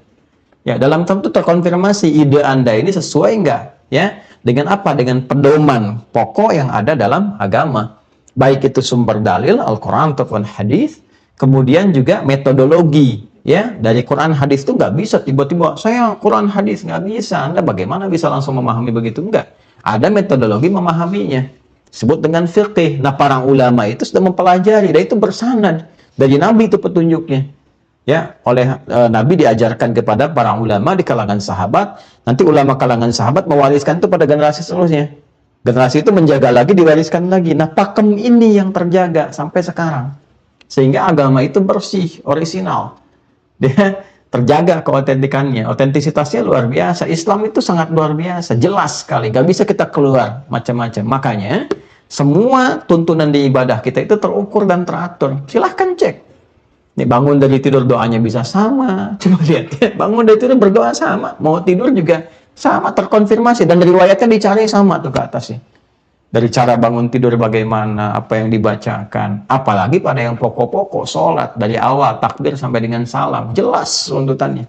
Ya, dalam tentu terkonfirmasi ide Anda ini sesuai nggak, ya, dengan apa? Dengan pedoman pokok yang ada dalam agama. Baik itu sumber dalil Al-Quran ataupun hadis, kemudian juga metodologi. Ya, dari Quran hadis itu nggak bisa tiba-tiba saya Quran hadis, nggak bisa. Anda bagaimana bisa langsung memahami begitu? Enggak. Ada metodologi memahaminya. Sebut dengan fiqih. Nah, para ulama itu sudah mempelajari, dan itu bersanad dari Nabi itu petunjuknya. Ya, oleh Nabi diajarkan kepada para ulama di kalangan sahabat. Nanti ulama kalangan sahabat mewariskan itu pada generasi seterusnya. Generasi itu menjaga lagi, diwariskan lagi. Nah, pakem ini yang terjaga sampai sekarang. Sehingga agama itu bersih, orisinal. Dia terjaga keotentikannya, otentisitasnya luar biasa. Islam itu sangat luar biasa, jelas sekali, gak bisa kita keluar macam-macam. Makanya semua tuntunan di ibadah kita itu terukur dan teratur. Silahkan cek. Nih, bangun dari tidur doanya bisa sama. Coba lihat ya, bangun dari tidur berdoa sama, mau tidur juga sama, terkonfirmasi, dan riwayatnya dicari sama tuh ke atasnya. Dari cara bangun tidur bagaimana, apa yang dibacakan, apalagi pada yang pokok-pokok, sholat, dari awal, takbir sampai dengan salam, jelas runtutannya.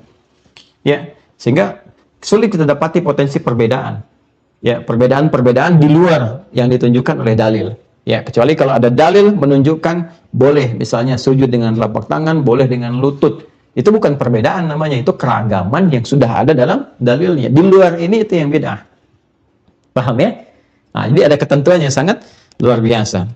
Ya, sehingga sulit kita dapati potensi perbedaan. Ya, perbedaan-perbedaan di luar yang ditunjukkan oleh dalil. Ya, kecuali kalau ada dalil menunjukkan boleh misalnya sujud dengan telapak tangan, boleh dengan lutut. Itu bukan perbedaan namanya, itu keragaman yang sudah ada dalam dalilnya. Di luar ini itu yang beda. Paham ya? Nah, jadi ada ketentuan yang sangat luar biasa.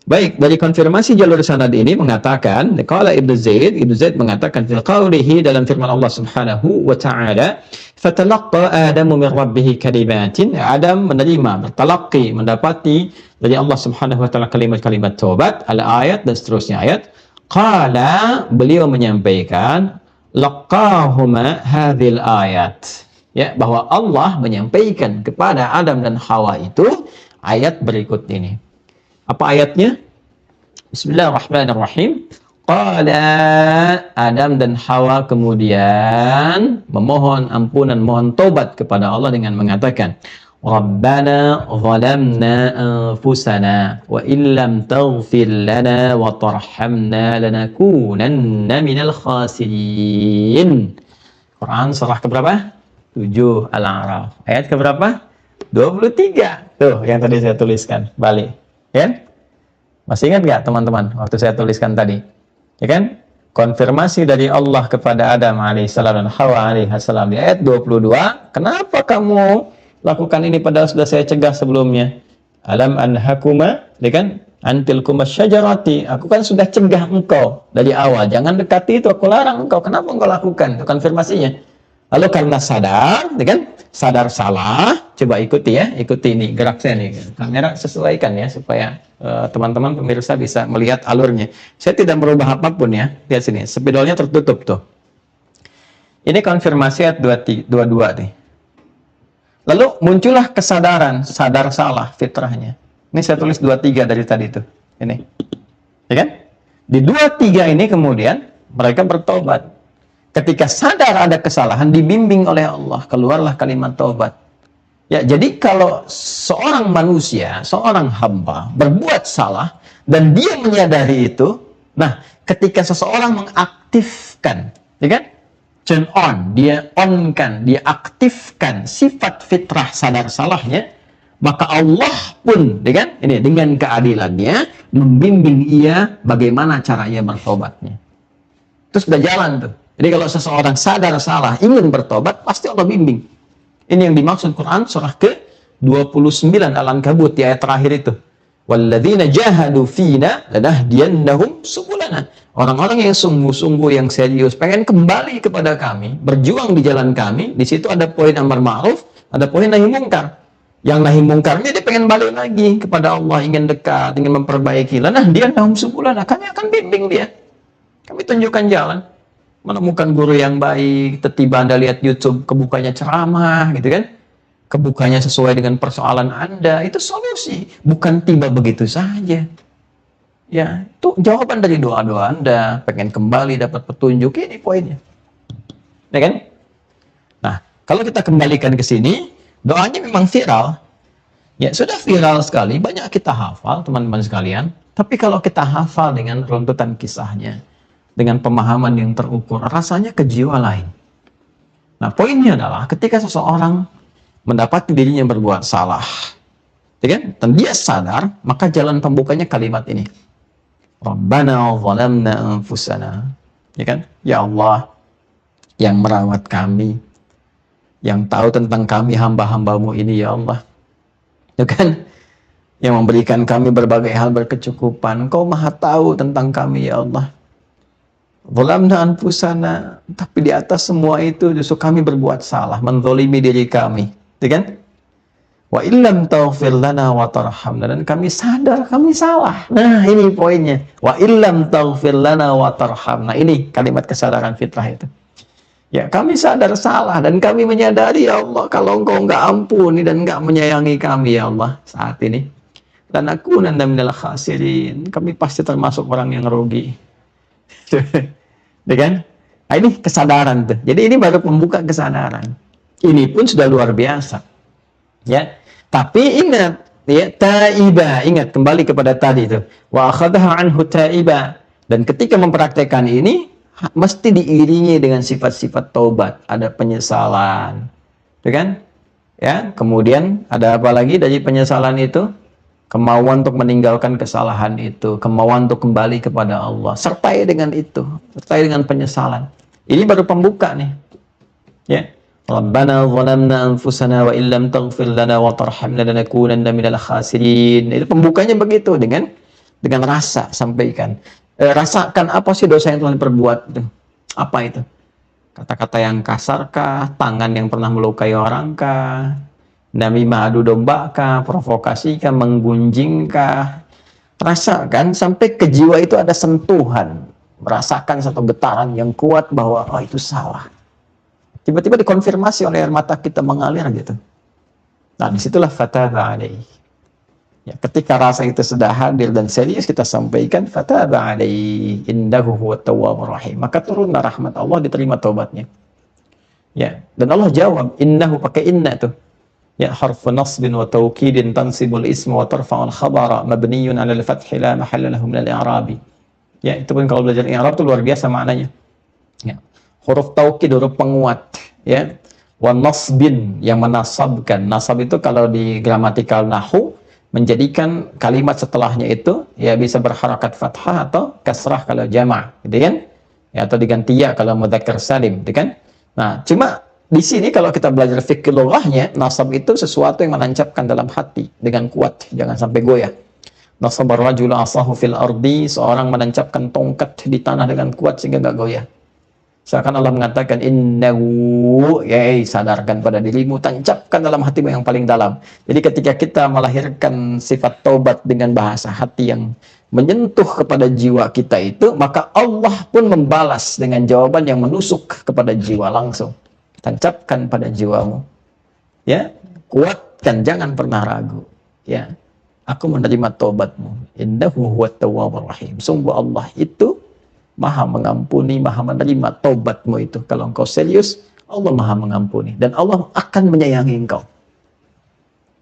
Baik, dari konfirmasi jalur sanad ini mengatakan, qala Ibnu Zaid mengatakan fil qawlihi dalam firman Allah Subhanahu wa taala, fatalaqqa Adamu min rabbih kalimatin. Adam menerima, bertalaqi, mendapati dari Allah Subhanahu wa taala kalimat-kalimat taubat, al-ayat dan seterusnya ayat. Qala, beliau menyampaikan, laqahuma hadhil ayat. Ya, bahwa Allah menyampaikan kepada Adam dan Hawa itu ayat berikut ini. Apa ayatnya? Bismillahirrahmanirrahim. Qala, Adam dan Hawa kemudian memohon ampunan, mohon taubat kepada Allah dengan mengatakan, Rabbana zalamna anfusana wa illam taghfir lana wa tarhamna lanakunanna minal khasirin. Quran surah keberapa? 7 Al-A'raf. Ayat keberapa? 23. Tuh, yang tadi saya tuliskan. Balik. Ya? Masih ingat nggak teman-teman waktu saya tuliskan tadi? Ya kan? Konfirmasi dari Allah kepada Adam alaihissalam dan Hawa alaihissalam di ayat 22. Kenapa kamu lakukan ini padahal sudah saya cegah sebelumnya? Alam anhakuma, ya kan? Antilkuma syajarati. Aku kan sudah cegah engkau dari awal. Jangan dekati itu, aku larang engkau. Kenapa engkau lakukan? Itu konfirmasinya. Lalu karena sadar, ya kan? Sadar salah, coba ikuti ya, ikuti ini gerak saya nih. Kamera sesuaikan ya supaya teman-teman pemirsa bisa melihat alurnya. Saya tidak merubah apapun ya. Lihat sini, spidolnya tertutup tuh. Ini konfirmasi ayat 22 nih. Lalu muncullah kesadaran, sadar salah fitrahnya. Ini saya tulis 23 dari tadi tuh. Ini. Ya kan? Di 23 ini kemudian mereka bertobat. Ketika sadar ada kesalahan, dibimbing oleh Allah, keluarlah kalimat taubat. Ya, jadi kalau seorang manusia, seorang hamba berbuat salah dan dia menyadari itu, nah, ketika seseorang mengaktifkan, ya kan? Turn on, dia on-kan, dia aktifkan sifat fitrah sadar salahnya, maka Allah pun, ya kan? Ini dengan keadilannya membimbing ia bagaimana cara ia bertobatnya. Terus sudah jalan tuh. Jadi kalau seseorang sadar salah, ingin bertobat, pasti Allah bimbing. Ini yang dimaksud Quran surah ke-29 Al-Ankabut di ayat terakhir itu. Walladzina jahadu fina lanahdiyannahum subulana. Orang-orang yang sungguh-sungguh, yang serius, pengen kembali kepada kami, berjuang di jalan kami, di situ ada poin amar ma'ruf, ada poin nahi mungkar. Yang nahi mungkarnya dia pengen balik lagi kepada Allah, ingin dekat, ingin memperbaiki. Lanahdiyannahum subulana. Kami akan bimbing dia. Kami tunjukkan jalan. Menemukan guru yang baik, tiba Anda lihat YouTube, kebukanya ceramah, gitu kan? Kebukanya sesuai dengan persoalan Anda, itu solusi. Bukan tiba begitu saja. Ya, itu jawaban dari doa-doa Anda, pengen kembali dapat petunjuk, ini poinnya. Ya kan? Nah, kalau kita kembalikan ke sini, doanya memang viral. Ya, sudah viral sekali, banyak kita hafal, teman-teman sekalian. Tapi kalau kita hafal dengan runtutan kisahnya, dengan pemahaman yang terukur, rasanya ke jiwa lain. Nah, poinnya adalah ketika seseorang mendapati dirinya berbuat salah, ya kan? Dan dia sadar, maka jalan pembukanya kalimat ini. Rabbana zalamna anfusana. Ya kan? Ya Allah, yang merawat kami, yang tahu tentang kami hamba-hambamu ini, ya Allah. Ya kan? Yang memberikan kami berbagai hal berkecukupan. Kau maha tahu tentang kami, ya Allah. Zalamna anfusana, tapi di atas semua itu justru kami berbuat salah, menzalimi diri kami, ya kan? Wa illam taghfir lana wa tarhamna, dan kami sadar kami salah. Nah, ini poinnya. Wa illam taghfir lana wa tarhamna. Ini kalimat kesadaran fitrah itu. Ya, kami sadar salah dan kami menyadari, ya Allah, kalau Engkau enggak ampuni dan enggak menyayangi kami, ya Allah, saat ini, lanakunanna minal khasirin. Kami pasti termasuk orang yang rugi. Ya kan? Nah, ini kesadaran tuh. Jadi ini baru pembuka kesadaran. Ini pun sudah luar biasa. Ya. Tapi ingat, ya, taiba, ingat kembali kepada tadi itu. Wa akhadha anhu taiba. Dan ketika mempraktekkan ini mesti diiringi dengan sifat-sifat taubat, ada penyesalan. Ya kan? Ya, kemudian ada apa lagi dari penyesalan itu? kemauan untuk meninggalkan kesalahan itu, kemauan untuk kembali kepada Allah, sertai dengan itu, sertai dengan penyesalan. Ini baru pembuka nih, ya. Rabbana zalamna anfusana wa illam taghfir lana wa tarhamna lanakunanna minal khasirin. Itu pembukanya begitu, dengan rasa, sampaikan. Rasakan apa sih dosa yang telah diperbuat itu? Apa itu? Kata-kata yang kasar kah? Tangan yang pernah melukai orang kah? Namimah, adu domba kah? Provokasi kah? Menggunjing kah? Rasakan sampai ke jiwa itu ada sentuhan, merasakan satu getaran yang kuat bahwa oh itu salah. Tiba-tiba dikonfirmasi oleh air mata kita mengalir gitu. Nah, disitulah fataba alaihi. Ya, ketika rasa itu sudah hadir dan serius kita sampaikan fataba alaihi innahu huwat tawwabur rahim. Maka turunlah rahmat Allah, diterima taubatnya. Ya, dan Allah jawab, innahu, pakai inna tuh. Ya, harfu nasbin wa taukidin tansibul isma wa tarfa'ul khabara mabniyun 'ala al-fathi la mahalla lahu min al-i'rabi. Ya, itu pun kalau belajar i'rab itu luar biasa maknanya. Ya. Huruf taukid, huruf penguat, ya. Wa nasbin, yang menasabkan. Nasab itu kalau di gramatikal nahwu menjadikan kalimat setelahnya itu ya bisa berharakat fathah atau kasrah kalau jama', gitu kan? Ya, atau diganti ya kalau mudzakkar salim, gitu kan? Nah, cuma di sini kalau kita belajar fikih lughahnya, nasab itu sesuatu yang menancapkan dalam hati dengan kuat, jangan sampai goyah. Nasabar rajul asahu fil ardi, seorang menancapkan tongkat di tanah dengan kuat sehingga enggak goyah. Seakan Allah mengatakan innahu, ya, sadarkan pada dirimu, tancapkan dalam hatimu yang paling dalam. Jadi ketika kita melahirkan sifat taubat dengan bahasa hati yang menyentuh kepada jiwa kita itu, maka Allah pun membalas dengan jawaban yang menusuk kepada jiwa langsung. Tancapkan pada jiwamu, ya, kuatkan, jangan pernah ragu, ya. Aku menerima taubatmu. Innahu huwat tawwabur rahim. Sungguh Allah itu Maha mengampuni, Maha menerima taubatmu itu. Kalau engkau serius, Allah Maha mengampuni dan Allah akan menyayangi engkau.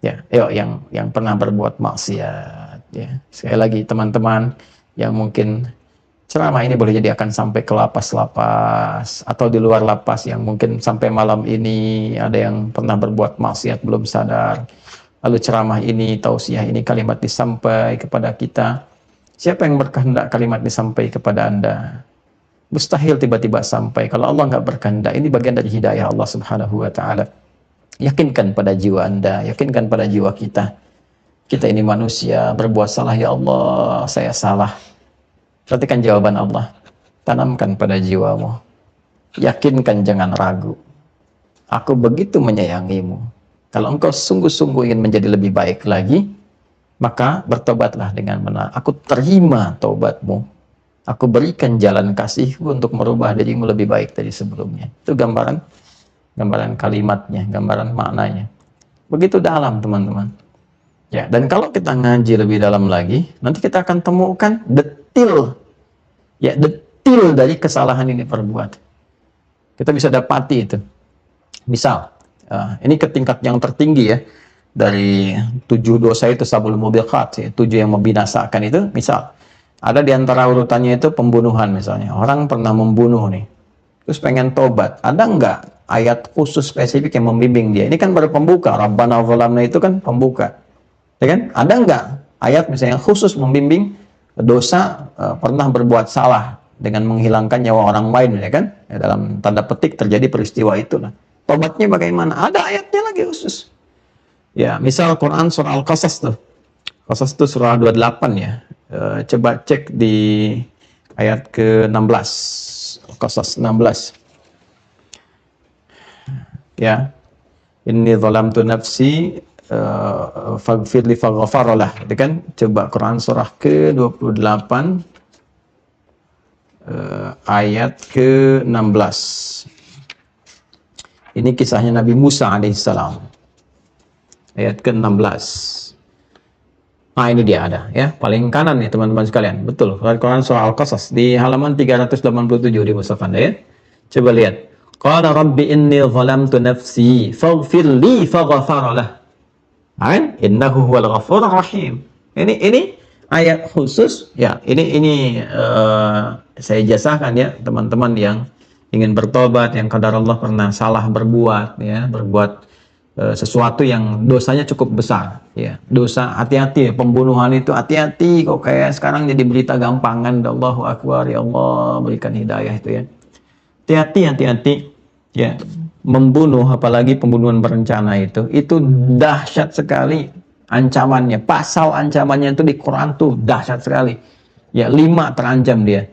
Ya, yuk yang pernah berbuat maksiat, ya. Sekali lagi teman-teman yang mungkin ceramah ini boleh jadi akan sampai ke lapas-lapas atau di luar lapas yang mungkin sampai malam ini ada yang pernah berbuat maksiat belum sadar. Lalu ceramah ini, tausiah ini, kalimat disampai kepada kita. Siapa yang berkehendak kalimat disampai kepada Anda? Mustahil tiba-tiba sampai. Kalau Allah nggak berkehendak, ini bagian dari hidayah Allah Subhanahu wa Ta'ala. Yakinkan pada jiwa Anda, yakinkan pada jiwa kita. Kita ini manusia, berbuat salah, ya Allah, saya salah. Perhatikan jawaban Allah. Tanamkan pada jiwamu. Yakinkan, jangan ragu. Aku begitu menyayangimu. Kalau engkau sungguh-sungguh ingin menjadi lebih baik lagi, maka bertobatlah dengan benar. Aku terima taubatmu. Aku berikan jalan kasihku untuk merubah dirimu lebih baik dari sebelumnya. Itu gambaran kalimatnya, gambaran maknanya. Begitu dalam, teman-teman. Ya, dan kalau kita ngaji lebih dalam lagi, nanti kita akan temukan detil dari kesalahan ini perbuat. Kita bisa dapati itu. Misal, ini ke tingkat yang tertinggi ya. Dari 7 dosa itu sabul mubiqat, ya, 7 yang membinasakan itu, misal ada di antara urutannya itu pembunuhan misalnya. Orang pernah membunuh nih, terus pengen tobat. Ada nggak ayat khusus spesifik yang membimbing dia? Ini kan baru pembuka. Rabbana zalamna itu kan pembuka, ya kan? Ada nggak ayat misalnya khusus membimbing dosa pernah berbuat salah dengan menghilangkan nyawa orang lain, ya kan? Ya, dalam tanda petik terjadi peristiwa itu. Nah, tobatnya bagaimana? Ada ayatnya lagi khusus. Ya, misal Quran surah Al-Qasas tuh. Qasas itu surah 28 ya. Coba cek di ayat ke-16. Qasas 16. Ya. Inni zalamtu nafsi faghfir li faghfaralah. Itu kan coba Quran surah ke-28 ayat ke-16. Ini kisahnya Nabi Musa alaihissalam. Ayat ke-16. Nah, ini dia ada ya, paling kanan nih teman-teman sekalian. Betul, Quran surah Al-Qasas di halaman 387 di mushaf Anda ya. Coba lihat. Qala rabbi inni zalamtu nafsi faghfir li faghfara lah. Innahu huwal ghafurur rahim. Ini ayat khusus ya. Ini saya jasahkan ya teman-teman yang ingin bertobat, yang qadar Allah pernah salah berbuat ya, berbuat sesuatu yang dosanya cukup besar, ya. Dosa, hati-hati, pembunuhan itu hati-hati, kok kayak sekarang jadi berita gampangan. Allahu Akbar, ya Allah berikan hidayah itu ya. Hati-hati, hati-hati, ya. Membunuh, apalagi pembunuhan berencana itu dahsyat sekali ancamannya. Pasal ancamannya itu di Quran tuh dahsyat sekali. Ya, 5 terancam dia.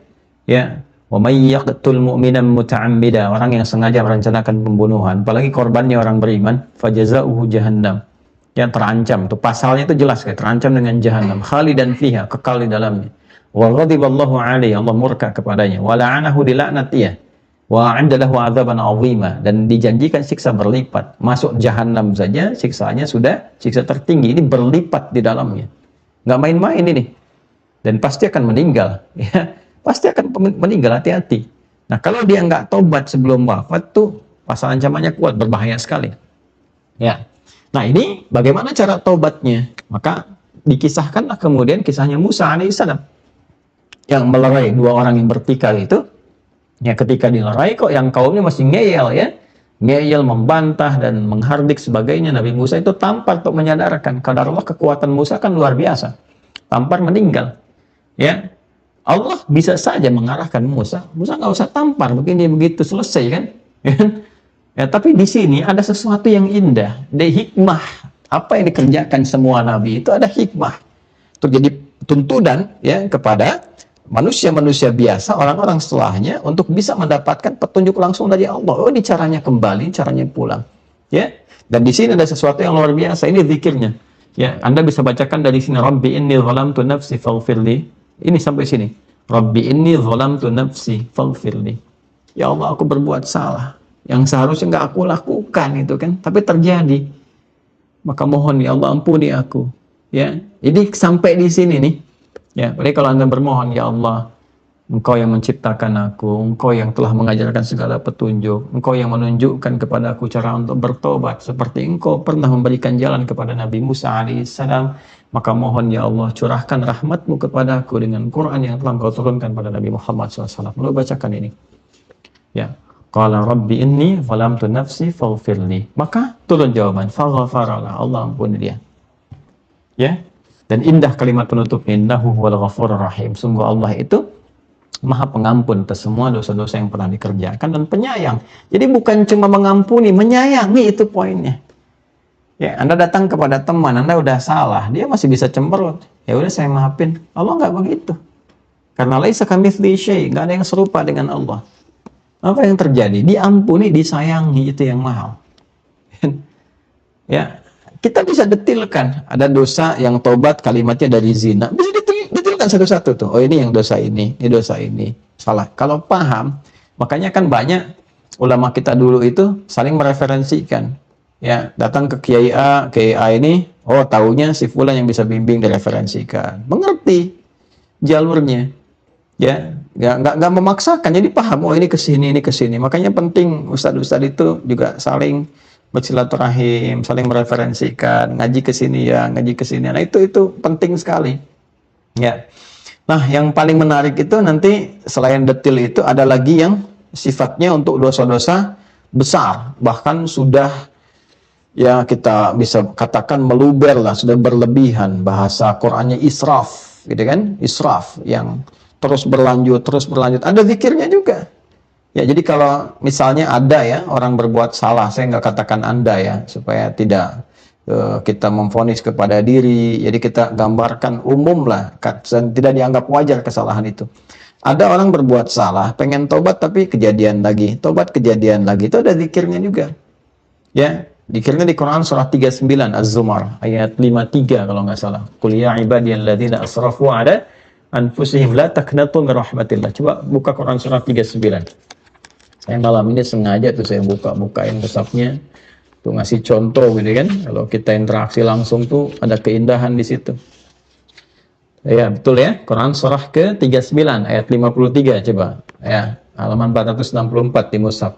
Ya, wa may yaqtul mu'minan muta'ammida, orang yang sengaja merencanakan pembunuhan, apalagi korbannya orang beriman, fajazauhu jahannam. Yang terancam tuh pasalnya itu jelas kayak terancam dengan jahanam, khalidan fiha, kekal di dalamnya. Wa ghadiballahu alaihi, Allah murka kepadanya, wa la'anahu, dilaknat dia. Wa 'adda lahu 'adzaban 'azima, dan dijanjikan siksa berlipat. Masuk jahanam saja siksanya sudah siksa tertinggi, ini berlipat di dalamnya. Nggak main-main ini. Dan pasti akan meninggal, ya. Pasti akan meninggal, hati-hati. Nah, kalau dia nggak tobat sebelum wafat tuh pasal ancamannya kuat, berbahaya sekali. Ya. Nah, ini bagaimana cara tobatnya? Maka dikisahkanlah kemudian kisahnya Musa alaihissalam yang melerai 2 orang yang bertikai itu. Ya, ketika dilerai kok yang kaumnya masih ngeyel, ya. Ngeyel, membantah dan menghardik sebagainya. Nabi Musa itu tampar untuk menyadarkan kadar Allah, kekuatan Musa kan luar biasa. Tampar meninggal. Ya. Allah bisa saja mengarahkan Musa nggak usah tampar, begini begitu selesai kan? Ya, tapi di sini ada sesuatu yang indah, ada hikmah. Apa yang dikerjakan semua nabi itu ada hikmah. Itu jadi tuntunan ya kepada manusia-manusia biasa, orang-orang setelahnya untuk bisa mendapatkan petunjuk langsung dari Allah. Oh, ini caranya kembali, caranya pulang. Ya. Dan di sini ada sesuatu yang luar biasa. Ini zikirnya. Ya, Anda bisa bacakan dari sini, Rabbi inni zalamtu nafsi faghfirli. Ini sampai sini. Rabbi inni zalamtu nafsi faghfirli. Ya Allah, aku berbuat salah yang seharusnya nggak aku lakukan itu kan, tapi terjadi. Maka mohon ya Allah, ampuni aku. Ya, ini sampai di sini nih. Ya, jadi kalau Anda bermohon, ya Allah, Engkau yang menciptakan aku, Engkau yang telah mengajarkan segala petunjuk, Engkau yang menunjukkan kepada aku cara untuk bertobat, seperti Engkau pernah memberikan jalan kepada Nabi Musa alaihissalam, maka mohon ya Allah, curahkan rahmat-Mu kepada aku dengan Quran yang telah Engkau turunkan pada Nabi Muhammad SAW. Lalu bacakan ini. Ya, qala rabbi inni zalamtu nafsi faghfirli. Maka turun jawaban, faghfarala, Allah ampuni dia. Ya, dan indah kalimat penutup, innahu huwal ghafurur rahim. Sungguh Allah itu Maha pengampun atas semua dosa-dosa yang pernah dikerjakan dan penyayang. Jadi bukan cuma mengampuni, menyayangi, itu poinnya. Ya, Anda datang kepada teman, Anda udah salah, dia masih bisa cemberut. Ya udah, saya maafin. Allah nggak begitu. Karena laisa kamitslihi syai', nggak ada yang serupa dengan Allah. Apa yang terjadi? Diampuni, disayangi, itu yang mahal. Ya, kita bisa detilkan. Ada dosa yang tobat kalimatnya dari zina. Bisa detilkan satu-satu tuh. Oh, ini yang dosa ini dosa ini. Salah. Kalau paham, makanya kan banyak ulama kita dulu itu saling mereferensikan. Ya, datang ke Kiai A ini, oh taunya si fulan yang bisa bimbing, direferensikan. Mengerti jalurnya. Ya, nggak memaksakan, jadi paham, oh ini ke sini. Makanya penting ustadz-ustadz itu juga saling bersilaturahim, saling mereferensikan, ngaji ke sini ya, ngaji ke sini. Nah, itu penting sekali. Ya. Nah, yang paling menarik itu nanti selain detil itu ada lagi yang sifatnya untuk dosa-dosa besar, bahkan sudah ya kita bisa katakan meluber lah, sudah berlebihan. Bahasa Qur'annya israf, gitu kan? Israf yang terus berlanjut. Ada zikirnya juga. Ya, jadi kalau misalnya ada ya orang berbuat salah, saya nggak katakan Anda ya, supaya tidak kita memvonis kepada diri. Jadi kita gambarkan umum lah, tidak dianggap wajar kesalahan itu. Ada orang berbuat salah, pengen tobat tapi kejadian lagi, tobat kejadian lagi. Itu ada zikirnya juga. Ya, zikirnya di Quran surah 39 Az-Zumar ayat 53 kalau nggak salah. Qul ya ibadiyalladzina asrafu ala anfusihim la taqnatu min rahmatillah. Coba buka Quran surah 39. Saya malam ini sengaja tuh saya bukain mushafnya tuh, ngasih contoh gitu kan. Kalau kita interaksi langsung tuh ada keindahan di situ. Ya, betul ya. Quran surah ke-39 ayat 53 coba. Ya, halaman 464 di mushaf.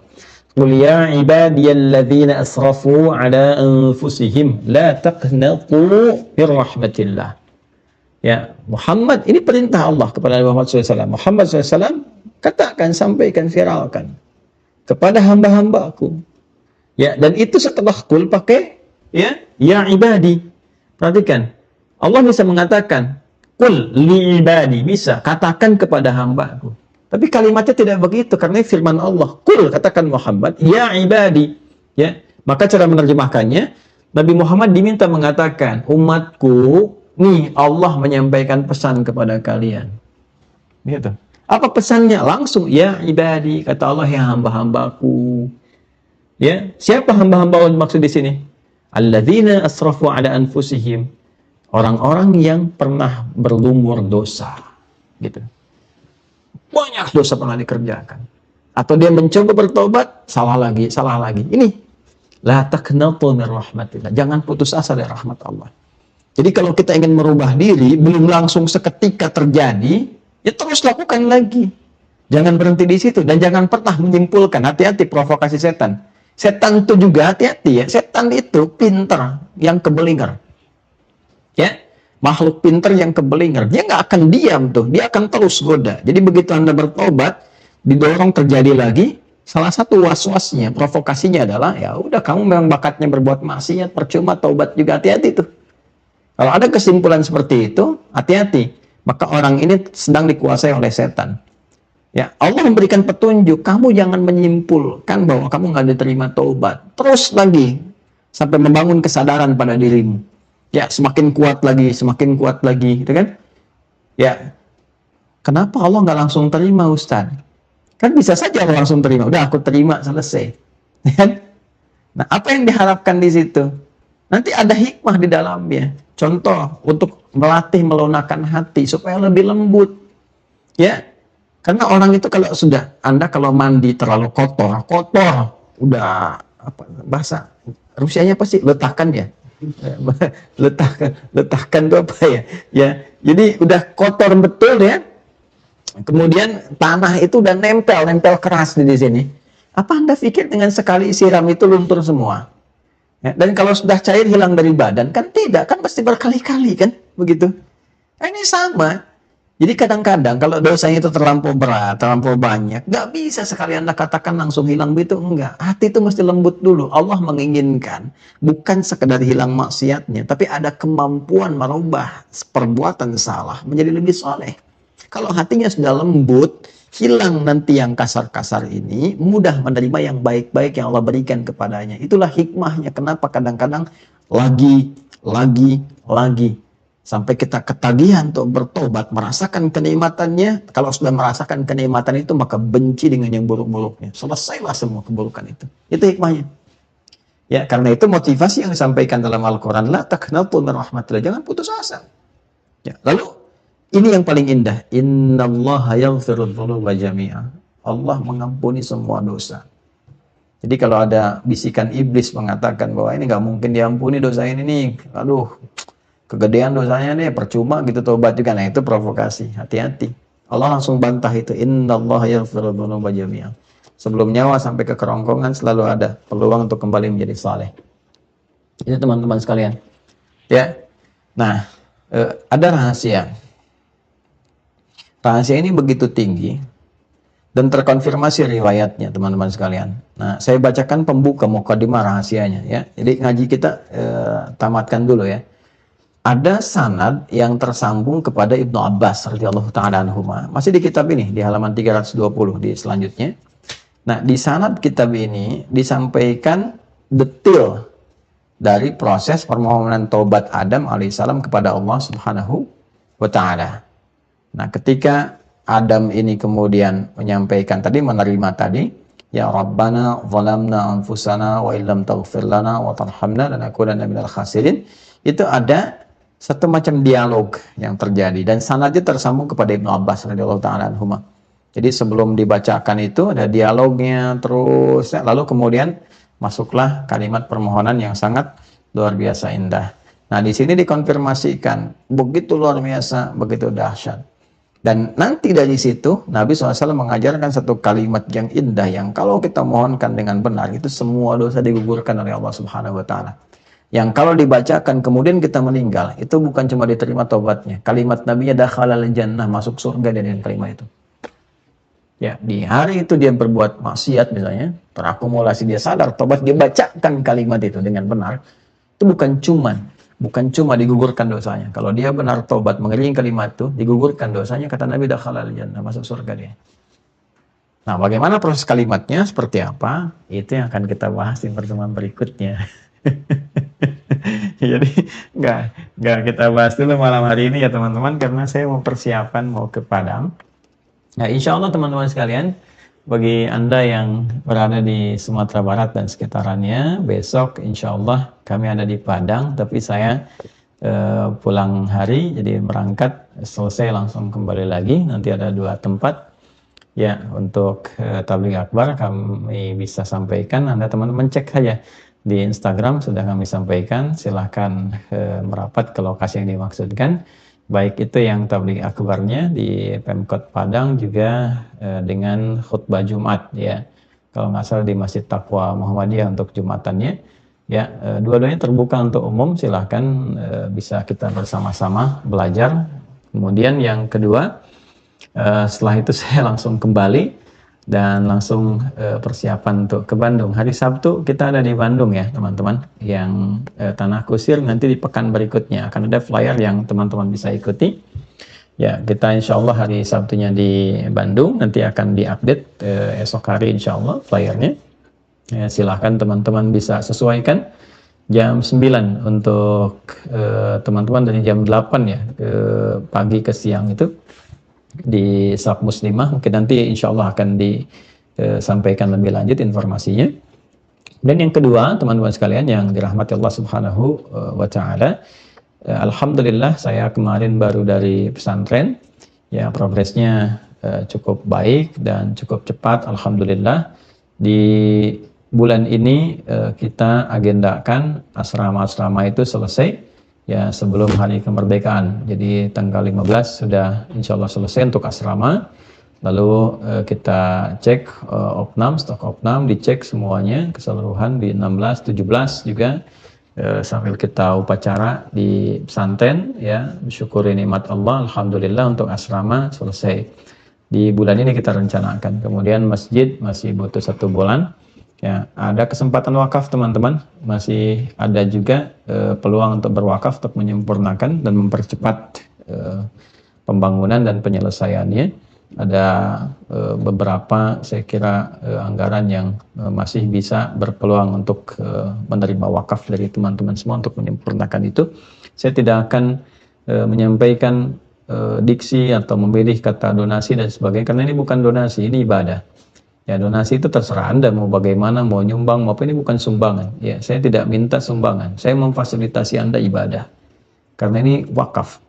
Qul ya ibadiyalladzina asrafu ala anfusihim la taqnatu min rahmatillah. Ya, Muhammad, ini perintah Allah kepada Nabi Muhammad SAW. Muhammad SAW katakan, sampaikan, viralkan kepada hamba-hambaku. Ya, dan itu setelah kul pakai ya ibadi. Perhatikan, Allah bisa mengatakan, "Qul li ibadi", bisa katakan kepada hambaku. Tapi kalimatnya tidak begitu karena firman Allah, "Qul", katakan Muhammad, "ya ibadi". Ya, maka cara menerjemahkannya, Nabi Muhammad diminta mengatakan, "Umatku, nih Allah menyampaikan pesan kepada kalian." Gitu. Apa pesannya? Langsung, "Ya ibadi", kata Allah, "ya hamba-hambaku". Ya, siapa hamba-hamba Allah maksud di sini? Alladzina asrafu ala anfusihim. Orang-orang yang pernah berlumur dosa. Gitu. Banyak dosa pernah dikerjakan. Atau dia mencoba bertobat, salah lagi, salah lagi. Ini, la taqnatu min rahmatillah. Jangan putus asa dari rahmat Allah. Jadi kalau kita ingin merubah diri, belum langsung seketika terjadi, ya terus lakukan lagi. Jangan berhenti di situ dan jangan pernah menyimpulkan. Hati-hati provokasi setan. Setan itu juga hati-hati ya. Setan itu pintar yang kebelingar. Ya, makhluk pintar yang kebelingar. Dia nggak akan diam tuh. Dia akan terus goda. Jadi begitu Anda bertobat, didorong terjadi lagi. Salah satu was-wasnya, provokasinya adalah, ya udah kamu memang bakatnya berbuat maksiat, percuma taubat juga, hati-hati tuh. Kalau ada kesimpulan seperti itu, hati-hati. Maka orang ini sedang dikuasai oleh setan. Ya, Allah memberikan petunjuk, kamu jangan menyimpulkan bahwa kamu nggak diterima taubat. Terus lagi, sampai membangun kesadaran pada dirimu. Ya, semakin kuat lagi, gitu kan? Ya, kenapa Allah nggak langsung terima, Ustaz? Kan bisa saja Allah langsung terima, udah aku terima, selesai. Ya. Nah, apa yang diharapkan di situ? Nanti ada hikmah di dalamnya. Contoh, untuk melatih melunakkan hati supaya lebih lembut. Ya, karena orang itu kalau sudah, Anda kalau mandi terlalu kotor, udah apa bahasa Rusianya apa sih? Letakkan ya. Letakkan itu apa ya? Ya, jadi udah kotor betul ya. Kemudian tanah itu udah nempel keras di sini. Apa Anda pikir dengan sekali siram itu luntur semua? Ya, dan kalau sudah cair hilang dari badan, kan tidak, kan pasti berkali-kali kan, begitu. Nah, ini sama. Jadi kadang-kadang kalau dosanya itu terlampau berat, terlampau banyak, nggak bisa sekali Anda katakan langsung hilang begitu, enggak. Hati itu mesti lembut dulu. Allah menginginkan bukan sekedar hilang maksiatnya, tapi ada kemampuan merubah perbuatan salah menjadi lebih soleh. Kalau hatinya sudah lembut, hilang nanti yang kasar-kasar ini, mudah menerima yang baik-baik yang Allah berikan kepadanya. Itulah hikmahnya kenapa kadang-kadang lagi, sampai kita ketagihan untuk bertobat, merasakan kenikmatannya. Kalau sudah merasakan kenikmatan itu, maka benci dengan yang buruk-buruknya. Selesailah semua keburukan itu. Itu hikmahnya. Ya, karena itu motivasi yang disampaikan dalam Al-Quran, la taqnatu min rahmatillah, jangan putus asa. Ya, lalu ini yang paling indah, innallaha yaghfiru dzunuba jami'a. Allah mengampuni semua dosa. Jadi kalau ada bisikan iblis mengatakan bahwa ini nggak mungkin diampuni dosa ini nih, aduh, kegedean dosanya nih, percuma gitu tobat juga. Nah, itu provokasi, hati-hati. Allah langsung bantah itu, innallaha yaghfiru dzunuba jami'a. Sebelum nyawa sampai ke kerongkongan selalu ada peluang untuk kembali menjadi saleh. Itu teman-teman sekalian. Ya. Nah, ada rahasia. Rahasia ini begitu tinggi dan terkonfirmasi riwayatnya, teman-teman sekalian. Nah, saya bacakan pembuka mukadimah rahasianya ya. Jadi ngaji kita tamatkan dulu ya. Ada sanad yang tersambung kepada Ibnu Abbas radhiyallahu taala anhuma. Masih di kitab ini di halaman 320 di selanjutnya. Nah, di sanad kitab ini disampaikan detail dari proses permohonan taubat Adam alaihissalam kepada Allah Subhanahu wa taala. Nah, ketika Adam ini kemudian menyampaikan tadi, menerima tadi, ya Rabbana zalamna anfusana wa illam taghfir lana wa tarhamna lanakunanna minal khasirin. Itu ada satu macam dialog yang terjadi dan sanadnya tersambung kepada Ibnu Abbas radhiyallahu taala anhuma. Jadi sebelum dibacakan itu ada dialognya terus, lalu kemudian masuklah kalimat permohonan yang sangat luar biasa indah. Nah, di sini dikonfirmasikan begitu luar biasa, begitu dahsyat. Dan nanti dari situ Nabi SAW mengajarkan satu kalimat yang indah yang kalau kita mohonkan dengan benar itu semua dosa digugurkan oleh Allah Subhanahu wa taala. Yang kalau dibacakan kemudian kita meninggal, itu bukan cuma diterima taubatnya. Kalimat Nabi-nya dakhalal jannah, masuk surga dengan kalimat itu. Ya, di hari itu dia berbuat maksiat misalnya, terakumulasi dia sadar, taubat, dia bacakan kalimat itu dengan benar. itu bukan cuma digugurkan dosanya. Kalau dia benar taubat mengiringi kalimat itu, digugurkan dosanya, kata Nabi, dakhalal jannah, masuk surga dia. Nah, bagaimana proses kalimatnya, seperti apa? Itu yang akan kita bahas di pertemuan berikutnya. Jadi nggak nggak kita bahas dulu malam hari ini ya teman-teman, karena saya mau persiapan mau ke Padang. Nah, insya Allah teman-teman sekalian, bagi Anda yang berada di Sumatera Barat dan sekitarannya, besok insya Allah kami ada di Padang, tapi saya pulang hari, jadi berangkat, selesai langsung kembali lagi. Nanti ada 2 tempat. Ya, untuk tabligh akbar kami bisa sampaikan. Anda teman-teman cek saja di Instagram, sudah kami sampaikan. Silahkan merapat ke lokasi yang dimaksudkan. Baik itu yang tabligh akbarnya di Pemkot Padang, juga dengan khutbah Jumat ya. Kalau nggak salah di Masjid Taqwa Muhammadiyah untuk Jumatannya. Ya, dua-duanya terbuka untuk umum. Silahkan bisa kita bersama-sama belajar. Kemudian yang kedua, setelah itu saya langsung kembali dan langsung persiapan untuk ke Bandung. Hari Sabtu kita ada di Bandung ya teman-teman. Yang Tanah Kusir nanti di pekan berikutnya akan ada flyer yang teman-teman bisa ikuti. Ya, kita insya Allah hari Sabtunya di Bandung, nanti akan diupdate esok hari insya Allah flyernya. Ya, silahkan teman-teman bisa sesuaikan jam 9 untuk teman-teman dari jam 8 ya, pagi ke siang itu di Sab Muslimah. Mungkin nanti insya Allah akan disampaikan lebih lanjut informasinya. Dan yang kedua teman-teman sekalian yang dirahmati Allah Subhanahu wa Ta'ala, alhamdulillah saya kemarin baru dari pesantren ya, progresnya cukup baik dan cukup cepat alhamdulillah. Di bulan ini kita agendakan asrama-asrama itu selesai ya sebelum hari kemerdekaan. Jadi tanggal 15 sudah insya Allah selesai untuk asrama. Lalu kita cek opnam, stok opnam, dicek semuanya keseluruhan di 16, 17 juga, sambil kita upacara di pesantren ya, bersyukuri nikmat Allah, alhamdulillah untuk asrama selesai. Di bulan ini kita rencanakan. Kemudian masjid masih butuh 1 bulan. Ya, ada kesempatan wakaf teman-teman, masih ada juga peluang untuk berwakaf untuk menyempurnakan dan mempercepat pembangunan dan penyelesaiannya. Ada beberapa saya kira anggaran yang masih bisa berpeluang untuk menerima wakaf dari teman-teman semua untuk menyempurnakan itu. Saya tidak akan menyampaikan diksi atau memilih kata donasi dan sebagainya, karena ini bukan donasi, ini ibadah. Ya, donasi itu terserah Anda mau bagaimana, mau nyumbang maupun, ini bukan sumbangan. Ya, saya tidak minta sumbangan. Saya memfasilitasi Anda ibadah. Karena ini wakaf.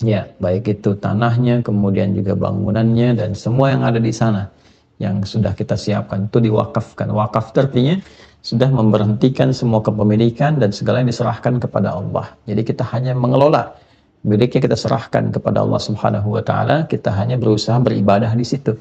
Ya, baik itu tanahnya, kemudian juga bangunannya dan semua yang ada di sana yang sudah kita siapkan itu diwakafkan. Wakaf artinya sudah memberhentikan semua kepemilikan dan segala yang diserahkan kepada Allah. Jadi kita hanya mengelola, miliknya kita serahkan kepada Allah Subhanahu wa Ta'ala. Kita hanya berusaha beribadah di situ.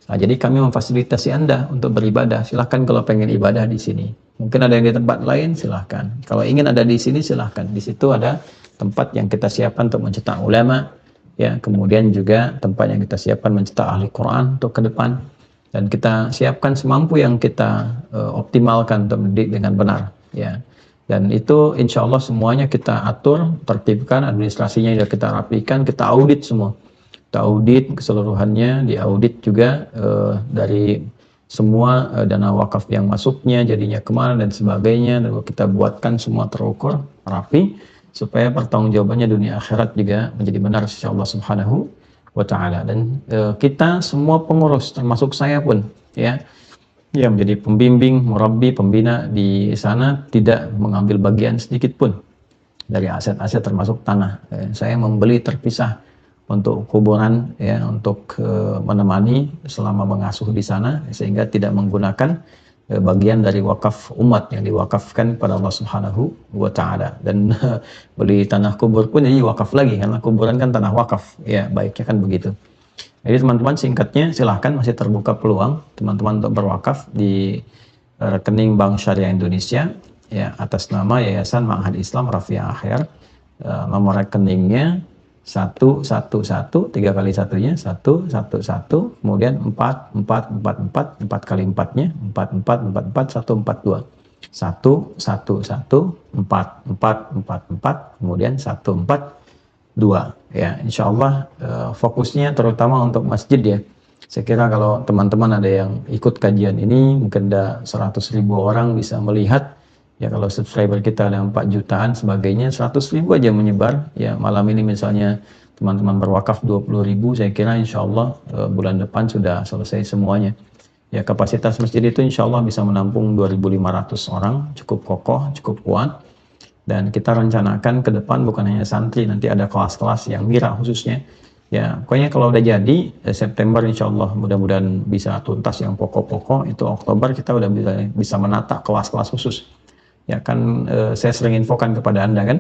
Nah, jadi kami memfasilitasi Anda untuk beribadah. Silahkan kalau pengen ibadah di sini. Mungkin ada yang di tempat lain, silahkan. Kalau ingin ada di sini, silahkan. Di situ ada tempat yang kita siapkan untuk mencetak ulama, ya. Kemudian juga tempat yang kita siapkan mencetak ahli Quran untuk ke depan. Dan kita siapkan semampu yang kita optimalkan untuk mendidik dengan benar, ya. Dan itu insya Allah semuanya kita atur, tertibkan, administrasinya juga kita rapikan, kita audit semua. Kita audit keseluruhannya, diaudit juga dari semua dana wakaf yang masuknya, jadinya kemana dan sebagainya. Lalu kita buatkan semua terukur, rapi, supaya pertanggungjawabannya dunia akhirat juga menjadi benar insya Allah Subhanahu wa Ta'ala. Dan kita semua pengurus, termasuk saya pun ya, yang menjadi pembimbing, murabbi, pembina di sana, tidak mengambil bagian sedikit pun dari aset-aset termasuk tanah. Saya membeli terpisah untuk kuburan ya, untuk menemani selama mengasuh di sana, sehingga tidak menggunakan bagian dari wakaf umat yang diwakafkan pada Allah Subhanahu wa Ta'ala. Dan beli tanah kubur pun jadi wakaf lagi, karena kuburan kan tanah wakaf ya, baiknya kan begitu. Jadi teman-teman, singkatnya silahkan masih terbuka peluang teman-teman untuk berwakaf di rekening Bank Syariah Indonesia ya, atas nama Yayasan Ma'had Islam Rafiah Akhir. Nomor rekeningnya 111, 3 kali satunya 111, kemudian 4 kali 4-nya 4444 142. 1, 1, 1, 4, 4, 4, 4, kemudian 1, 4, 2. Ya, insya Allah fokusnya terutama untuk masjid ya. Saya kira kalau teman-teman ada yang ikut kajian ini, mungkin ada 100.000 orang bisa melihat. Ya kalau subscriber kita ada 4 jutaan sebagainya, 100.000 aja menyebar. Ya malam ini misalnya teman-teman berwakaf 20.000, saya kira insya Allah bulan depan sudah selesai semuanya. Ya kapasitas masjid itu insya Allah bisa menampung 2.500 orang, cukup kokoh, cukup kuat. Dan kita rencanakan ke depan bukan hanya santri, nanti ada kelas-kelas yang mira khususnya. Ya pokoknya kalau udah jadi September insya Allah mudah-mudahan bisa tuntas yang pokok-pokok. Itu Oktober kita udah bisa menata kelas-kelas khusus. Ya kan saya sering infokan kepada Anda kan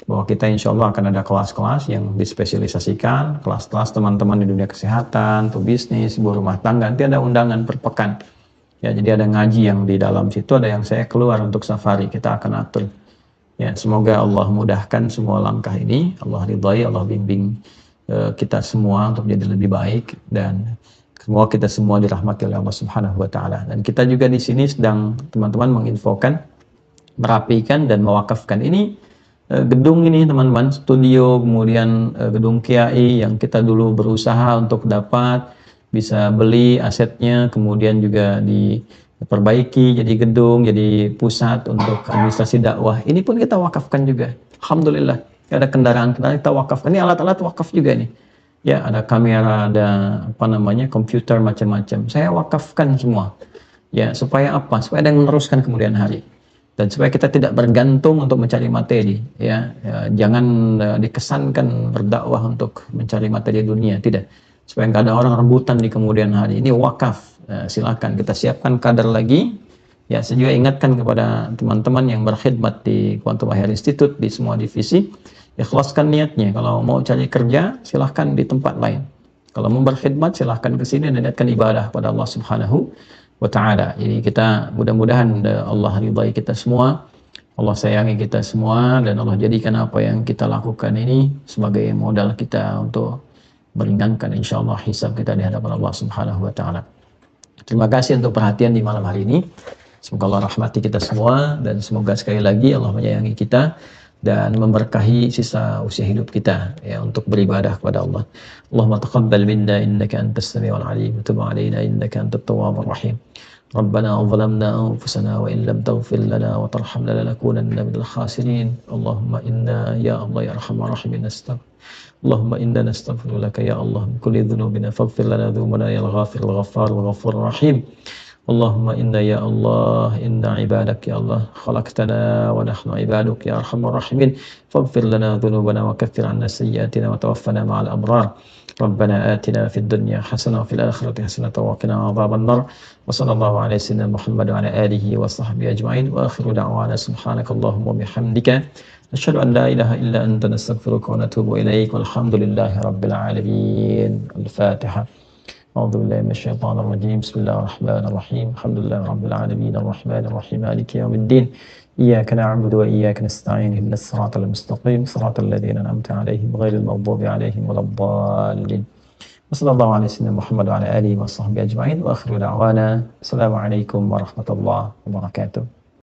bahwa kita insya Allah akan ada kelas-kelas yang dispesialisasikan, kelas-kelas teman-teman di dunia kesehatan, bisnis, ibu rumah tangga, nanti ada undangan per pekan. Ya, jadi ada ngaji yang di dalam situ, ada yang saya keluar untuk safari, kita akan atur. Ya, semoga Allah mudahkan semua langkah ini, Allah ridhai, Allah bimbing kita semua untuk jadi lebih baik, dan semoga kita semua dirahmati oleh Allah Subhanahu wa taala. Dan kita juga di sini sedang teman-teman menginfokan, merapikan dan mewakafkan ini gedung ini teman-teman, studio, kemudian gedung Kiai yang kita dulu berusaha untuk dapat bisa beli asetnya, kemudian juga diperbaiki jadi gedung, jadi pusat untuk administrasi dakwah. Ini pun kita wakafkan juga. Alhamdulillah. Ada kendaraan-kendaraan kita wakafkan. Ini alat-alat wakaf juga nih. Ya, ada kamera, ada komputer macam-macam. Saya wakafkan semua. Ya, supaya apa? Supaya ada yang meneruskan kemudian hari. Dan supaya kita tidak bergantung untuk mencari materi, ya jangan dikesankan berdakwah untuk mencari materi dunia, tidak. Supaya nggak ada orang rebutan di kemudian hari. Ini wakaf, silakan kita siapkan kader lagi. Ya, saya juga ingatkan kepada teman-teman yang berkhidmat di Quantum Akhir Institute di semua divisi, ikhlaskan niatnya. Kalau mau cari kerja, silahkan di tempat lain. Kalau mau berkhidmat, silahkan ke sini dan niatkan ibadah pada Allah Subhanahu wa ta'ala. Jadi kita mudah-mudahan Allah ridhai kita semua, Allah sayangi kita semua, dan Allah jadikan apa yang kita lakukan ini sebagai modal kita untuk meringankan insyaallah hisab kita di hadapan Allah Subhanahu wa ta'ala. Terima kasih untuk perhatian di malam hari ini. Semoga Allah rahmati kita semua, dan semoga sekali lagi Allah menyayangi kita dan memberkahi sisa usia hidup kita ya untuk beribadah kepada Allah. Allahumma taqabbal minna innaka antas samiul alim, tub alaina innaka antat tawwabur rahim. Rabbana zalamna anfusana wa in lam taghfir lana wa tarhamna lanakunanna minal khasirin. Allahumma inna ya Allah ya arhamar rahimin Allahumma inna nastaghfiruka ya Allah min kulli dhunubina faghfir lana dhunubana ya al-ghafirul ghaffarul ghafurur rahim. Allahumma inna ya Allah, inna ibadak ya Allah, khalaqtana wa nahnu ibaduk ya arhamar rahimin, faghfir lana dhunubana wa kaffir anna sayyiatina wa tawaffana ma'al abrar. Rabbana atina fid dunya hasanah wa fil akhirati hasanah wa qina adhaban nar. Wa sallallahu ala sayyidina Muhammad wa ala alihi wa sahbihi ajma'in. Wa akhiru da'wana subhanakallahumma wa bihamdika nashhadu an la ilaha illa anta nastaghfiruka wa natubu ilaik. Walhamdulillahi rabbil alamin. Al-Fatihah. أعوذ بالله من الشيطان الرجيم بسم الله الرحمن الرحيم الحمد لله رب العالمين الرحمن الرحيم مالك يوم الدين إياك نعبد وإياك نستعين اهدنا الصراط المستقيم صراط الذين أنعمت عليهم غير المغضوب عليهم ولا الضالين وصلى الله على سيدنا محمد وعلى آله وصحبه أجمعين وآخر دعوانا السلام عليكم ورحمة الله وبركاته.